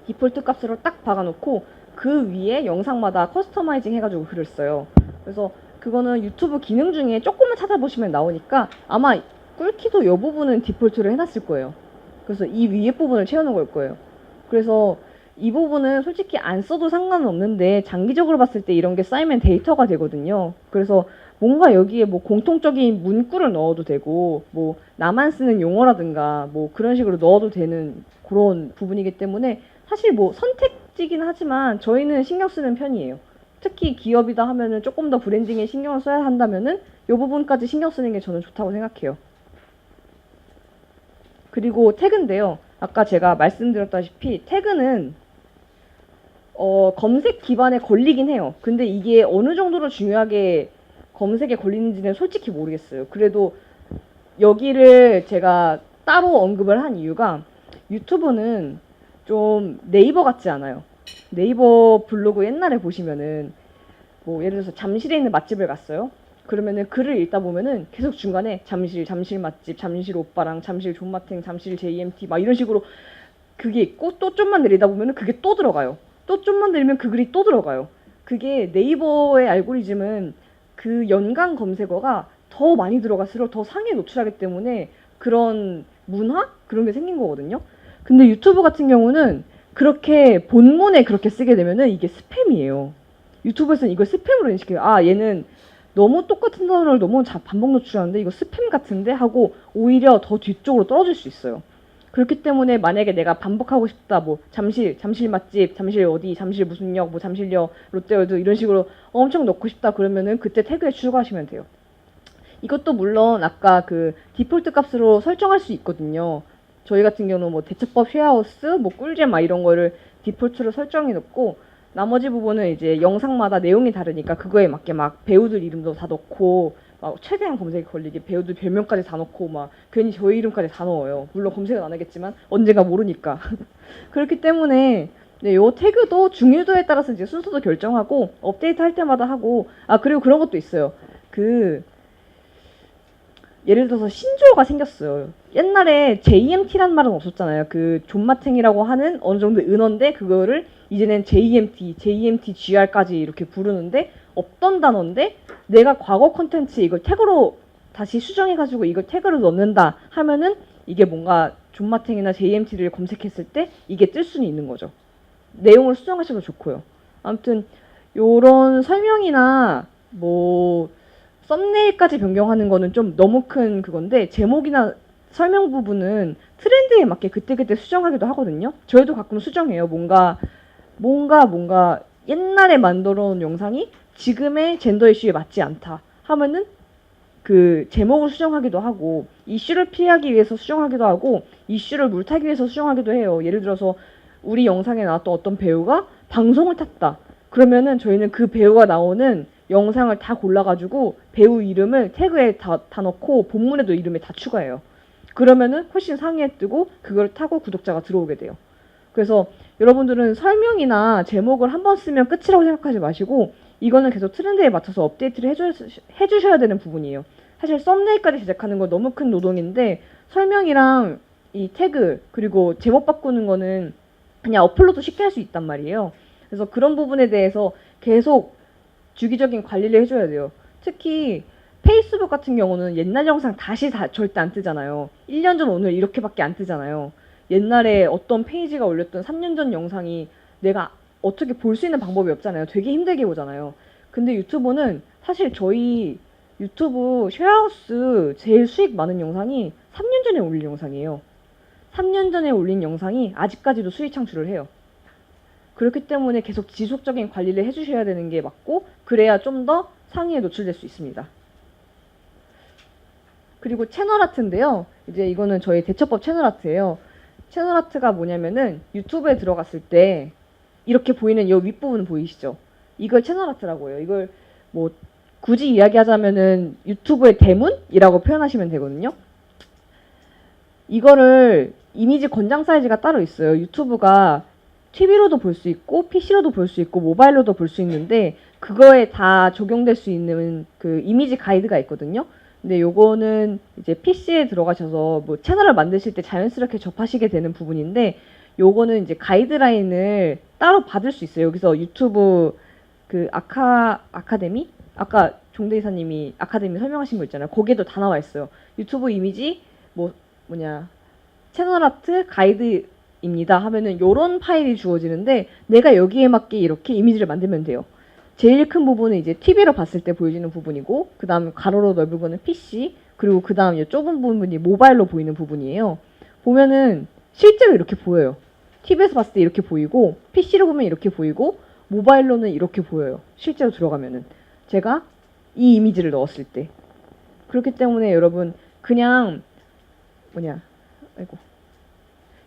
디폴트 값으로 딱 박아놓고 그 위에 영상마다 커스터마이징 해가지고 글을 써요. 그래서 그거는 유튜브 기능 중에 조금만 찾아보시면 나오니까 아마 꿀키도 이 부분은 디폴트로 해놨을 거예요. 그래서 이 위에 부분을 채워놓은 걸 거예요. 그래서 이 부분은 솔직히 안 써도 상관은 없는데 장기적으로 봤을 때 이런 게 쌓이면 데이터가 되거든요. 그래서 뭔가 여기에 뭐 공통적인 문구를 넣어도 되고, 뭐 나만 쓰는 용어라든가 뭐 그런 식으로 넣어도 되는 그런 부분이기 때문에 사실 뭐 선택지긴 하지만 저희는 신경 쓰는 편이에요. 특히 기업이다 하면은 조금 더 브랜딩에 신경을 써야 한다면은 이 부분까지 신경 쓰는 게 저는 좋다고 생각해요. 그리고 태그인데요. 아까 제가 말씀드렸다시피 태그는 검색 기반에 걸리긴 해요. 근데 이게 어느 정도로 중요하게 검색에 걸리는지는 솔직히 모르겠어요. 그래도 여기를 제가 따로 언급을 한 이유가, 유튜브는 좀 네이버 같지 않아요. 네이버 블로그 옛날에 보시면은 뭐 예를 들어서 잠실에 있는 맛집을 갔어요. 그러면은 글을 읽다 보면은 계속 중간에 잠실 맛집, 잠실 오빠랑, 잠실 존맛탱, 잠실 JMT 막 이런 식으로 그게 있고, 또 좀만 내리다 보면은 그게 또 들어가요. 또 좀만 내리면 그 글이 또 들어가요. 그게 네이버의 알고리즘은 그 연관 검색어가 더 많이 들어갈수록 더 상위에 노출하기 때문에 그런 문화? 그런 게 생긴 거거든요. 근데 유튜브 같은 경우는 그렇게 본문에 그렇게 쓰게 되면은 이게 스팸이에요. 유튜브에서는 이걸 스팸으로 인식해요. 얘는 너무 똑같은 단어를 너무 반복 노출하는데 이거 스팸 같은데 하고 오히려 더 뒤쪽으로 떨어질 수 있어요. 그렇기 때문에 만약에 내가 반복하고 싶다, 뭐 잠실 맛집, 잠실 어디, 잠실 무슨 역, 뭐 잠실역, 롯데월드 이런 식으로 엄청 넣고 싶다 그러면은 그때 태그에 추가하시면 돼요. 이것도 물론 아까 그 디폴트 값으로 설정할 수 있거든요. 저희 같은 경우는 뭐 대처법 쉐어하우스, 뭐 꿀잼 막 이런 거를 디폴트로 설정해 놓고, 나머지 부분은 이제 영상마다 내용이 다르니까 그거에 맞게 막 배우들 이름도 다 넣고, 막 최대한 검색에 걸리게 배우들 별명까지 다 넣고, 막 괜히 저희 이름까지 다 넣어요. 물론 검색은 안 하겠지만 언젠가 모르니까. 그렇기 때문에 네, 요 태그도 중요도에 따라서 이제 순서도 결정하고 업데이트 할 때마다 하고, 그리고 그런 것도 있어요. 예를 들어서 신조어가 생겼어요. 옛날에 JMT란 말은 없었잖아요. 그 존마탱이라고 하는 어느 정도 은어인데 그거를 이제는 JMT, GR까지 이렇게 부르는데 없던 단어인데, 내가 과거 콘텐츠 이걸 태그로 다시 수정해가지고 이걸 태그로 넣는다 하면은 이게 뭔가 존마탱이나 JMT를 검색했을 때 이게 뜰 수는 있는 거죠. 내용을 수정하셔도 좋고요. 아무튼 요런 설명이나 뭐 썸네일까지 변경하는 거는 좀 너무 큰 그건데, 제목이나 설명 부분은 트렌드에 맞게 그때그때 수정하기도 하거든요. 저희도 가끔 수정해요. 뭔가 옛날에 만들어 놓은 영상이 지금의 젠더 이슈에 맞지 않다 하면은 그 제목을 수정하기도 하고, 이슈를 피하기 위해서 수정하기도 하고, 이슈를 물타기 위해서 수정하기도 해요. 예를 들어서 우리 영상에 나왔던 어떤 배우가 방송을 탔다. 그러면은 저희는 그 배우가 나오는 영상을 다 골라가지고 배우 이름을 태그에 다 넣고 본문에도 이름에 다 추가해요. 그러면은 훨씬 상위에 뜨고 그걸 타고 구독자가 들어오게 돼요. 그래서 여러분들은 설명이나 제목을 한번 쓰면 끝이라고 생각하지 마시고, 이거는 계속 트렌드에 맞춰서 업데이트를 해주셔야 되는 부분이에요. 사실 썸네일까지 제작하는 건 너무 큰 노동인데 설명이랑 이 태그 그리고 제목 바꾸는 거는 그냥 업로드 쉽게 할 수 있단 말이에요. 그래서 그런 부분에 대해서 계속 주기적인 관리를 해줘야 돼요. 특히 페이스북 같은 경우는 옛날 영상 다시 절대 안 뜨잖아요. 1년 전 오늘 이렇게밖에 안 뜨잖아요. 옛날에 어떤 페이지가 올렸던 3년 전 영상이 내가 어떻게 볼 수 있는 방법이 없잖아요. 되게 힘들게 보잖아요. 근데 유튜브는 사실 저희 유튜브 쉐어하우스 제일 수익 많은 영상이 3년 전에 올린 영상이에요. 3년 전에 올린 영상이 아직까지도 수익 창출을 해요. 그렇기 때문에 계속 지속적인 관리를 해주셔야 되는 게 맞고, 그래야 좀 더 상위에 노출될 수 있습니다. 그리고 채널 아트인데요. 이제 이거는 저희 대처법 채널 아트예요. 채널 아트가 뭐냐면은 유튜브에 들어갔을 때 이렇게 보이는 이 윗부분 보이시죠? 이걸 채널 아트라고 해요. 이걸 뭐 굳이 이야기하자면은 유튜브의 대문이라고 표현하시면 되거든요. 이거를 이미지 권장 사이즈가 따로 있어요. 유튜브가 TV로도 볼 수 있고 PC로도 볼 수 있고 모바일로도 볼 수 있는데 그거에 다 적용될 수 있는 그 이미지 가이드가 있거든요. 근데 요거는 이제 PC에 들어가셔서 뭐 채널을 만드실 때 자연스럽게 접하시게 되는 부분인데, 요거는 이제 가이드라인을 따로 받을 수 있어요. 여기서 유튜브 그 아카데미? 아까 종대 이사님이 아카데미 설명하신 거 있잖아요. 거기에도 다 나와 있어요. 유튜브 이미지 채널 아트 가이드입니다 하면은 요런 파일이 주어지는데, 내가 여기에 맞게 이렇게 이미지를 만들면 돼요. 제일 큰 부분은 이제 TV로 봤을 때 보여지는 부분이고, 그 다음 가로로 넓은 거는 PC, 그리고 그 다음 좁은 부분이 모바일로 보이는 부분이에요. 보면은 실제로 이렇게 보여요. TV에서 봤을 때 이렇게 보이고, PC로 보면 이렇게 보이고, 모바일로는 이렇게 보여요. 실제로 들어가면은. 제가 이 이미지를 넣었을 때. 그렇기 때문에 여러분 그냥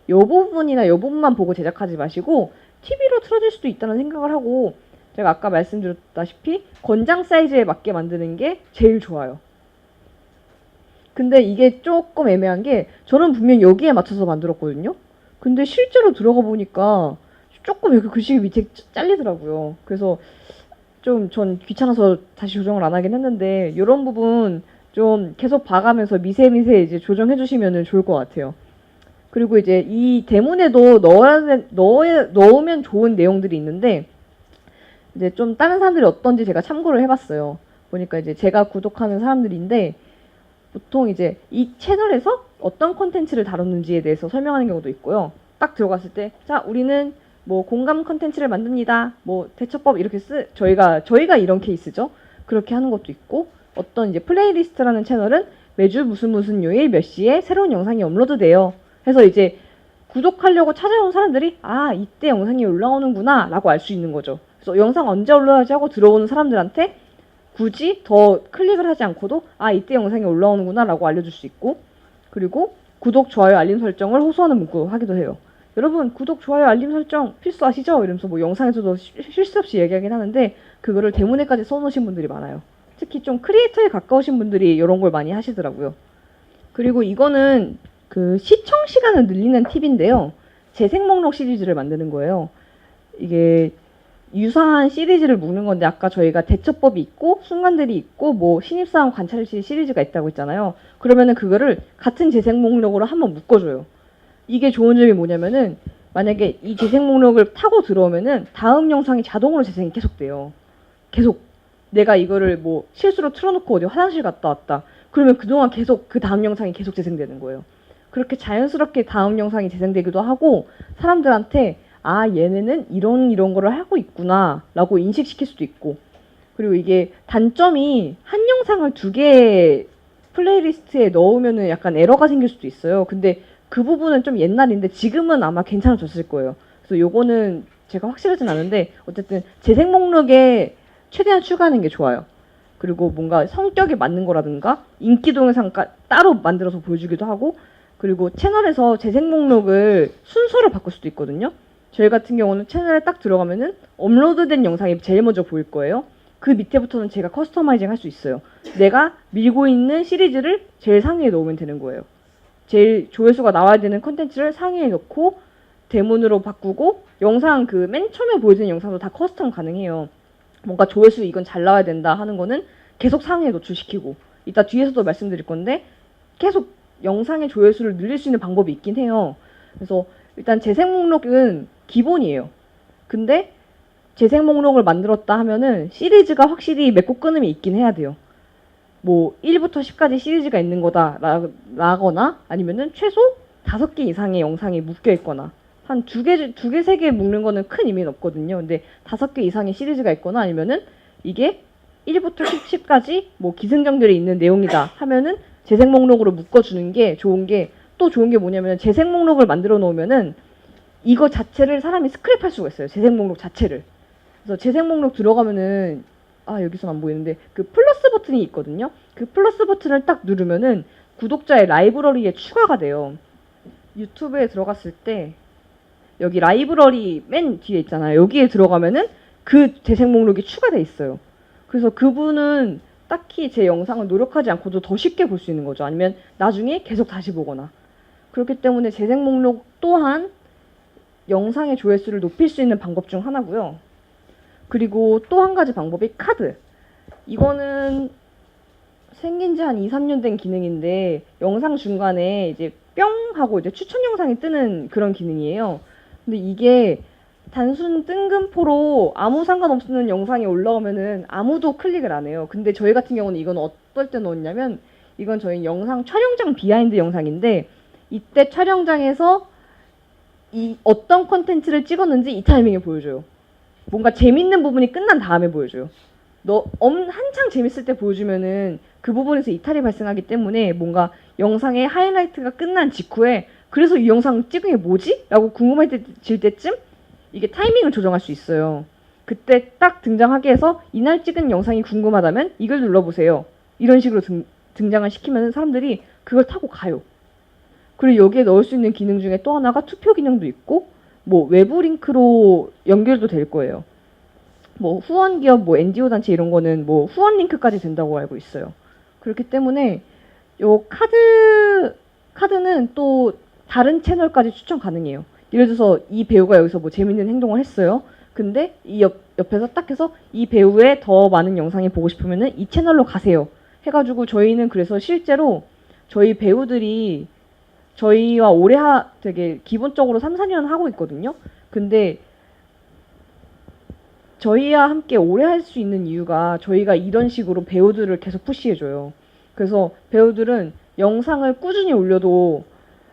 요 부분이나 요 부분만 보고 제작하지 마시고 TV로 틀어질 수도 있다는 생각을 하고, 제가 아까 말씀드렸다시피 권장 사이즈에 맞게 만드는 게 제일 좋아요. 근데 이게 조금 애매한 게, 저는 분명 여기에 맞춰서 만들었거든요. 근데 실제로 들어가 보니까 조금 여기 글씨 밑에 잘리더라고요. 그래서 좀 전 귀찮아서 다시 조정을 안 하긴 했는데, 이런 부분 좀 계속 봐가면서 미세미세 이제 조정해 주시면 좋을 것 같아요. 그리고 이제 이 대문에도 넣으면 좋은 내용들이 있는데, 이제 좀 다른 사람들이 어떤지 제가 참고를 해봤어요. 보니까 이제 제가 구독하는 사람들인데, 보통 이제 이 채널에서 어떤 콘텐츠를 다뤘는지에 대해서 설명하는 경우도 있고요. 딱 들어갔을 때, 자, 우리는 뭐 공감 콘텐츠를 만듭니다. 뭐 대처법 이렇게 저희가 이런 케이스죠. 그렇게 하는 것도 있고, 어떤 이제 플레이리스트라는 채널은 매주 무슨 요일 몇 시에 새로운 영상이 업로드돼요. 해서 이제 구독하려고 찾아온 사람들이 이때 영상이 올라오는구나 라고 알 수 있는 거죠. 그래서 영상 언제 올라오지 하고 들어오는 사람들한테 굳이 더 클릭을 하지 않고도 이때 영상이 올라오는구나 라고 알려줄 수 있고, 그리고 구독, 좋아요, 알림 설정을 호소하는 문구 하기도 해요. 여러분 구독, 좋아요, 알림 설정 필수 아시죠? 이러면서 뭐 영상에서도 쉴 새 없이 얘기하긴 하는데, 그거를 대문에까지 써놓으신 분들이 많아요. 특히 좀 크리에이터에 가까우신 분들이 이런 걸 많이 하시더라고요. 그리고 이거는 그 시청 시간을 늘리는 팁인데요. 재생 목록 시리즈를 만드는 거예요. 이게 유사한 시리즈를 묶는 건데, 아까 저희가 대처법이 있고 순간들이 있고 뭐 신입사원 관찰실 시리즈가 있다고 했잖아요. 그러면은 그거를 같은 재생 목록으로 한번 묶어줘요. 이게 좋은 점이 뭐냐면은, 만약에 이 재생 목록을 타고 들어오면은 다음 영상이 자동으로 재생이 계속 돼요. 계속 내가 이거를 뭐 실수로 틀어놓고 어디 화장실 갔다 왔다, 그러면 그동안 계속 그 다음 영상이 계속 재생되는 거예요. 그렇게 자연스럽게 다음 영상이 재생되기도 하고, 사람들한테 얘네는 이런 거를 하고 있구나 라고 인식시킬 수도 있고, 그리고 이게 단점이 한 영상을 2개 플레이리스트에 넣으면은 약간 에러가 생길 수도 있어요. 근데 그 부분은 좀 옛날인데 지금은 아마 괜찮아졌을 거예요. 그래서 요거는 제가 확실하진 않은데, 어쨌든 재생 목록에 최대한 추가하는 게 좋아요. 그리고 뭔가 성격에 맞는 거라든가 인기 동영상 따로 만들어서 보여주기도 하고, 그리고 채널에서 재생 목록을 순서를 바꿀 수도 있거든요. 저희 같은 경우는 채널에 딱 들어가면은 업로드된 영상이 제일 먼저 보일 거예요. 그 밑에부터는 제가 커스터마이징 할 수 있어요. 내가 밀고 있는 시리즈를 제일 상위에 넣으면 되는 거예요. 제일 조회수가 나와야 되는 콘텐츠를 상위에 넣고 대문으로 바꾸고, 영상 그 맨 처음에 보여주는 영상도 다 커스텀 가능해요. 뭔가 조회수 이건 잘 나와야 된다 하는 거는 계속 상위에 노출시키고, 이따 뒤에서도 말씀드릴 건데 계속 영상의 조회수를 늘릴 수 있는 방법이 있긴 해요. 그래서 일단 재생 목록은 기본이에요. 근데 재생 목록을 만들었다 하면은 시리즈가 확실히 맺고 끊음이 있긴 해야 돼요. 뭐 1부터 10까지 시리즈가 있는 거다 라거나 아니면은 최소 5개 이상의 영상이 묶여 있거나 한 두 개, 세 개 묶는 거는 큰 의미는 없거든요. 근데 5개 이상의 시리즈가 있거나 아니면은 이게 1부터 10까지 뭐 기승전결이 있는 내용이다 하면은 재생 목록으로 묶어주는 게 좋은 게 또 좋은 게 뭐냐면 재생 목록을 만들어 놓으면은 이거 자체를 사람이 스크랩할 수가 있어요. 재생 목록 자체를. 그래서 재생 목록 들어가면은 여기서는 안 보이는데 그 플러스 버튼이 있거든요. 그 플러스 버튼을 딱 누르면은 구독자의 라이브러리에 추가가 돼요. 유튜브에 들어갔을 때 여기 라이브러리 맨 뒤에 있잖아요. 여기에 들어가면은 그 재생 목록이 추가돼 있어요. 그래서 그분은 딱히 제 영상을 노력하지 않고도 더 쉽게 볼 수 있는 거죠. 아니면 나중에 계속 다시 보거나. 그렇기 때문에 재생 목록 또한 영상의 조회수를 높일 수 있는 방법 중 하나고요. 그리고 또 한 가지 방법이 카드. 이거는 생긴 지 한 2, 3년 된 기능인데 영상 중간에 이제 뿅 하고 이제 추천 영상이 뜨는 그런 기능이에요. 근데 이게 단순 뜬금포로 아무 상관없는 영상이 올라오면은 아무도 클릭을 안 해요. 근데 저희 같은 경우는 이건 어떨 때 넣었냐면 이건 저희 영상 촬영장 비하인드 영상인데 이때 촬영장에서 이 어떤 컨텐츠를 찍었는지 이 타이밍에 보여줘요. 뭔가 재밌는 부분이 끝난 다음에 보여줘요. 한창 재밌을 때 보여주면은 그 부분에서 이탈이 발생하기 때문에 뭔가 영상의 하이라이트가 끝난 직후에 그래서 이 영상 찍은 게 뭐지? 라고 궁금해질 때쯤 이게 타이밍을 조정할 수 있어요. 그때 딱 등장하게 해서 이날 찍은 영상이 궁금하다면 이걸 눌러보세요. 이런 식으로 등장을 시키면 사람들이 그걸 타고 가요. 그리고 여기에 넣을 수 있는 기능 중에 또 하나가 투표 기능도 있고 뭐 외부 링크로 연결도 될 거예요. 뭐 후원 기업, 뭐 NGO 단체 이런 거는 뭐 후원 링크까지 된다고 알고 있어요. 그렇기 때문에 요 카드는 또 다른 채널까지 추천 가능해요. 예를 들어서 이 배우가 여기서 뭐 재밌는 행동을 했어요. 근데 이 옆에서 딱 해서 이 배우의 더 많은 영상이 보고 싶으면은 이 채널로 가세요. 해가지고 저희는 그래서 실제로 저희 배우들이 저희와 오래 되게 기본적으로 3, 4년 하고 있거든요. 근데 저희와 함께 오래 할 수 있는 이유가 저희가 이런 식으로 배우들을 계속 푸시해줘요. 그래서 배우들은 영상을 꾸준히 올려도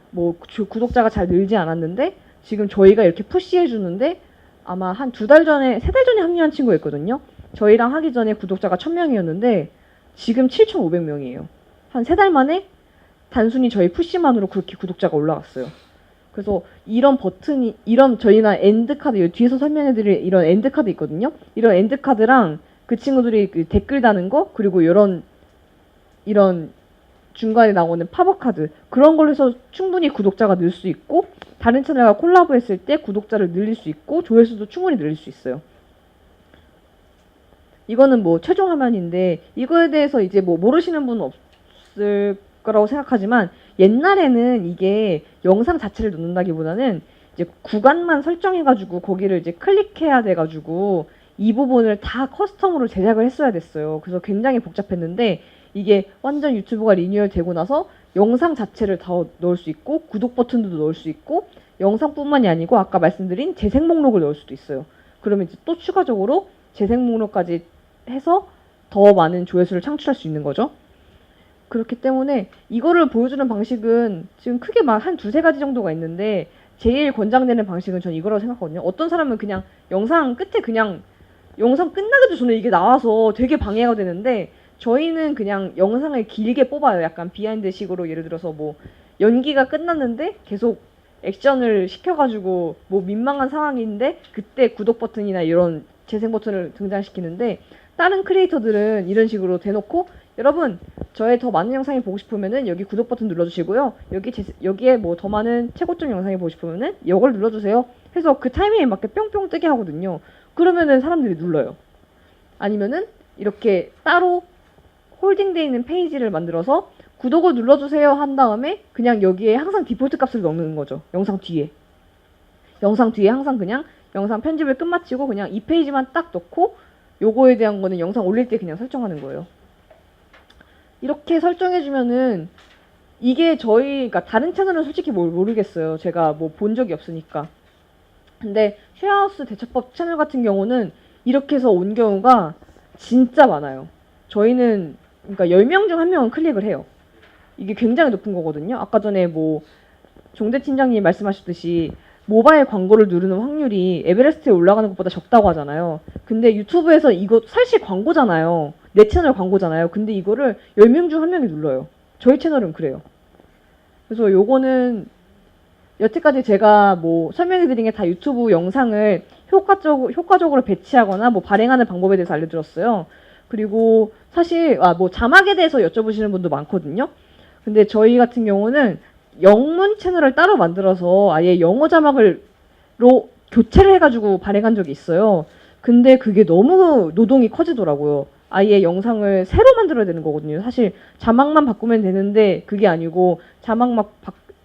뭐 구독자가 잘 늘지 않았는데 지금 저희가 이렇게 푸시해주는데 아마 한 2달 전에, 3달 전에 합류한 친구가 있거든요. 저희랑 하기 전에 구독자가 1000명이었는데 지금 7500명이에요. 한 3달 만에 단순히 저희 푸시만으로 그렇게 구독자가 올라갔어요. 그래서 이런 버튼이, 저희나 엔드카드, 뒤에서 설명해드릴 이런 엔드카드 있거든요. 이런 엔드카드랑 그 친구들이 그 댓글 다는 거, 그리고 이런 중간에 나오는 팝업 카드, 그런 걸로 해서 충분히 구독자가 늘 수 있고, 다른 채널과 콜라보 했을 때 구독자를 늘릴 수 있고, 조회수도 충분히 늘릴 수 있어요. 이거는 뭐 최종 화면인데, 이거에 대해서 이제 뭐 모르시는 분은 없을 거라고 생각하지만 옛날에는 이게 영상 자체를 넣는다기보다는 이제 구간만 설정해가지고 거기를 이제 클릭해야 돼가지고 이 부분을 다 커스텀으로 제작을 했어야 됐어요. 그래서 굉장히 복잡했는데 이게 완전 유튜브가 리뉴얼 되고 나서 영상 자체를 다 넣을 수 있고 구독 버튼도 넣을 수 있고 영상뿐만이 아니고 아까 말씀드린 재생 목록을 넣을 수도 있어요. 그러면 이제 또 추가적으로 재생 목록까지 해서 더 많은 조회수를 창출할 수 있는 거죠. 그렇기 때문에 이거를 보여주는 방식은 지금 크게 막 한 2-3가지 정도가 있는데 제일 권장되는 방식은 전 이거라고 생각하거든요. 어떤 사람은 그냥 영상 끝에 그냥 영상 끝나기도 전에 이게 나와서 되게 방해가 되는데 저희는 그냥 영상을 길게 뽑아요. 약간 비하인드식으로 예를 들어서 뭐 연기가 끝났는데 계속 액션을 시켜가지고 뭐 민망한 상황인데 그때 구독 버튼이나 이런 재생 버튼을 등장시키는데 다른 크리에이터들은 이런 식으로 대놓고 여러분 저의 더 많은 영상이 보고 싶으면은 여기 구독 버튼 눌러주시고요. 여기에 뭐 더 많은 최고점 영상이 보고 싶으면은 이걸 눌러주세요. 해서 그 타이밍에 맞게 뿅뿅 뜨게 하거든요. 그러면은 사람들이 눌러요. 아니면은 이렇게 따로 홀딩되어 있는 페이지를 만들어서 구독을 눌러주세요 한 다음에 그냥 여기에 항상 디폴트 값을 넣는 거죠. 영상 뒤에 항상 그냥 영상 편집을 끝마치고 그냥 이 페이지만 딱 넣고 요거에 대한 거는 영상 올릴 때 그냥 설정하는 거예요. 이렇게 설정해주면은 이게 그러니까 다른 채널은 솔직히 모르겠어요. 제가 뭐 본 적이 없으니까. 근데 쉐어하우스 대처법 채널 같은 경우는 이렇게 해서 온 경우가 진짜 많아요. 저희는 그러니까 10명 중 1명은 클릭을 해요. 이게 굉장히 높은 거거든요. 아까 전에 뭐 종대 팀장님 말씀하셨듯이 모바일 광고를 누르는 확률이 에베레스트에 올라가는 것보다 적다고 하잖아요. 근데 유튜브에서 이거 사실 광고잖아요. 내 채널 광고잖아요. 근데 이거를 10명 중 1명이 눌러요. 저희 채널은 그래요. 그래서 요거는 여태까지 제가 뭐 설명해 드린 게 다 유튜브 영상을 효과적으로 배치하거나 뭐 발행하는 방법에 대해서 알려드렸어요. 그리고 사실 뭐 자막에 대해서 여쭤보시는 분도 많거든요. 근데 저희 같은 경우는 영문 채널을 따로 만들어서 아예 영어 자막으로 교체를 해가지고 발행한 적이 있어요. 근데 그게 너무 노동이 커지더라고요. 아예 영상을 새로 만들어야 되는 거거든요. 사실 자막만 바꾸면 되는데 그게 아니고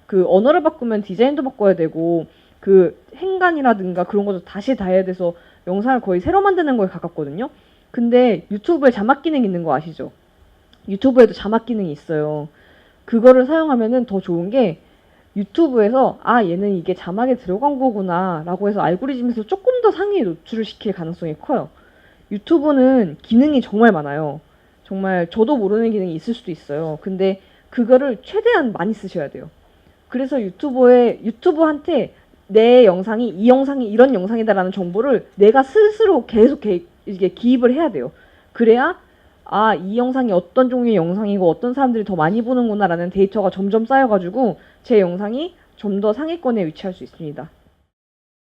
그 언어를 바꾸면 디자인도 바꿔야 되고 그 행간이라든가 그런 것도 다시 다 해야 돼서 영상을 거의 새로 만드는 거에 가깝거든요. 근데 유튜브에 자막 기능 있는 거 아시죠? 유튜브에도 자막 기능이 있어요. 그거를 사용하면은 더 좋은 게 유튜브에서 얘는 이게 자막에 들어간 거구나 라고 해서 알고리즘에서 조금 더 상위에 노출을 시킬 가능성이 커요. 유튜브는 기능이 정말 많아요. 정말 저도 모르는 기능이 있을 수도 있어요. 근데 그거를 최대한 많이 쓰셔야 돼요. 그래서 유튜브한테 내 영상이 이 영상이 이런 영상이다라는 정보를 내가 스스로 계속 이게 기입을 해야 돼요. 그래야 이 영상이 어떤 종류의 영상이고 어떤 사람들이 더 많이 보는구나라는 데이터가 점점 쌓여가지고 제 영상이 좀 더 상위권에 위치할 수 있습니다.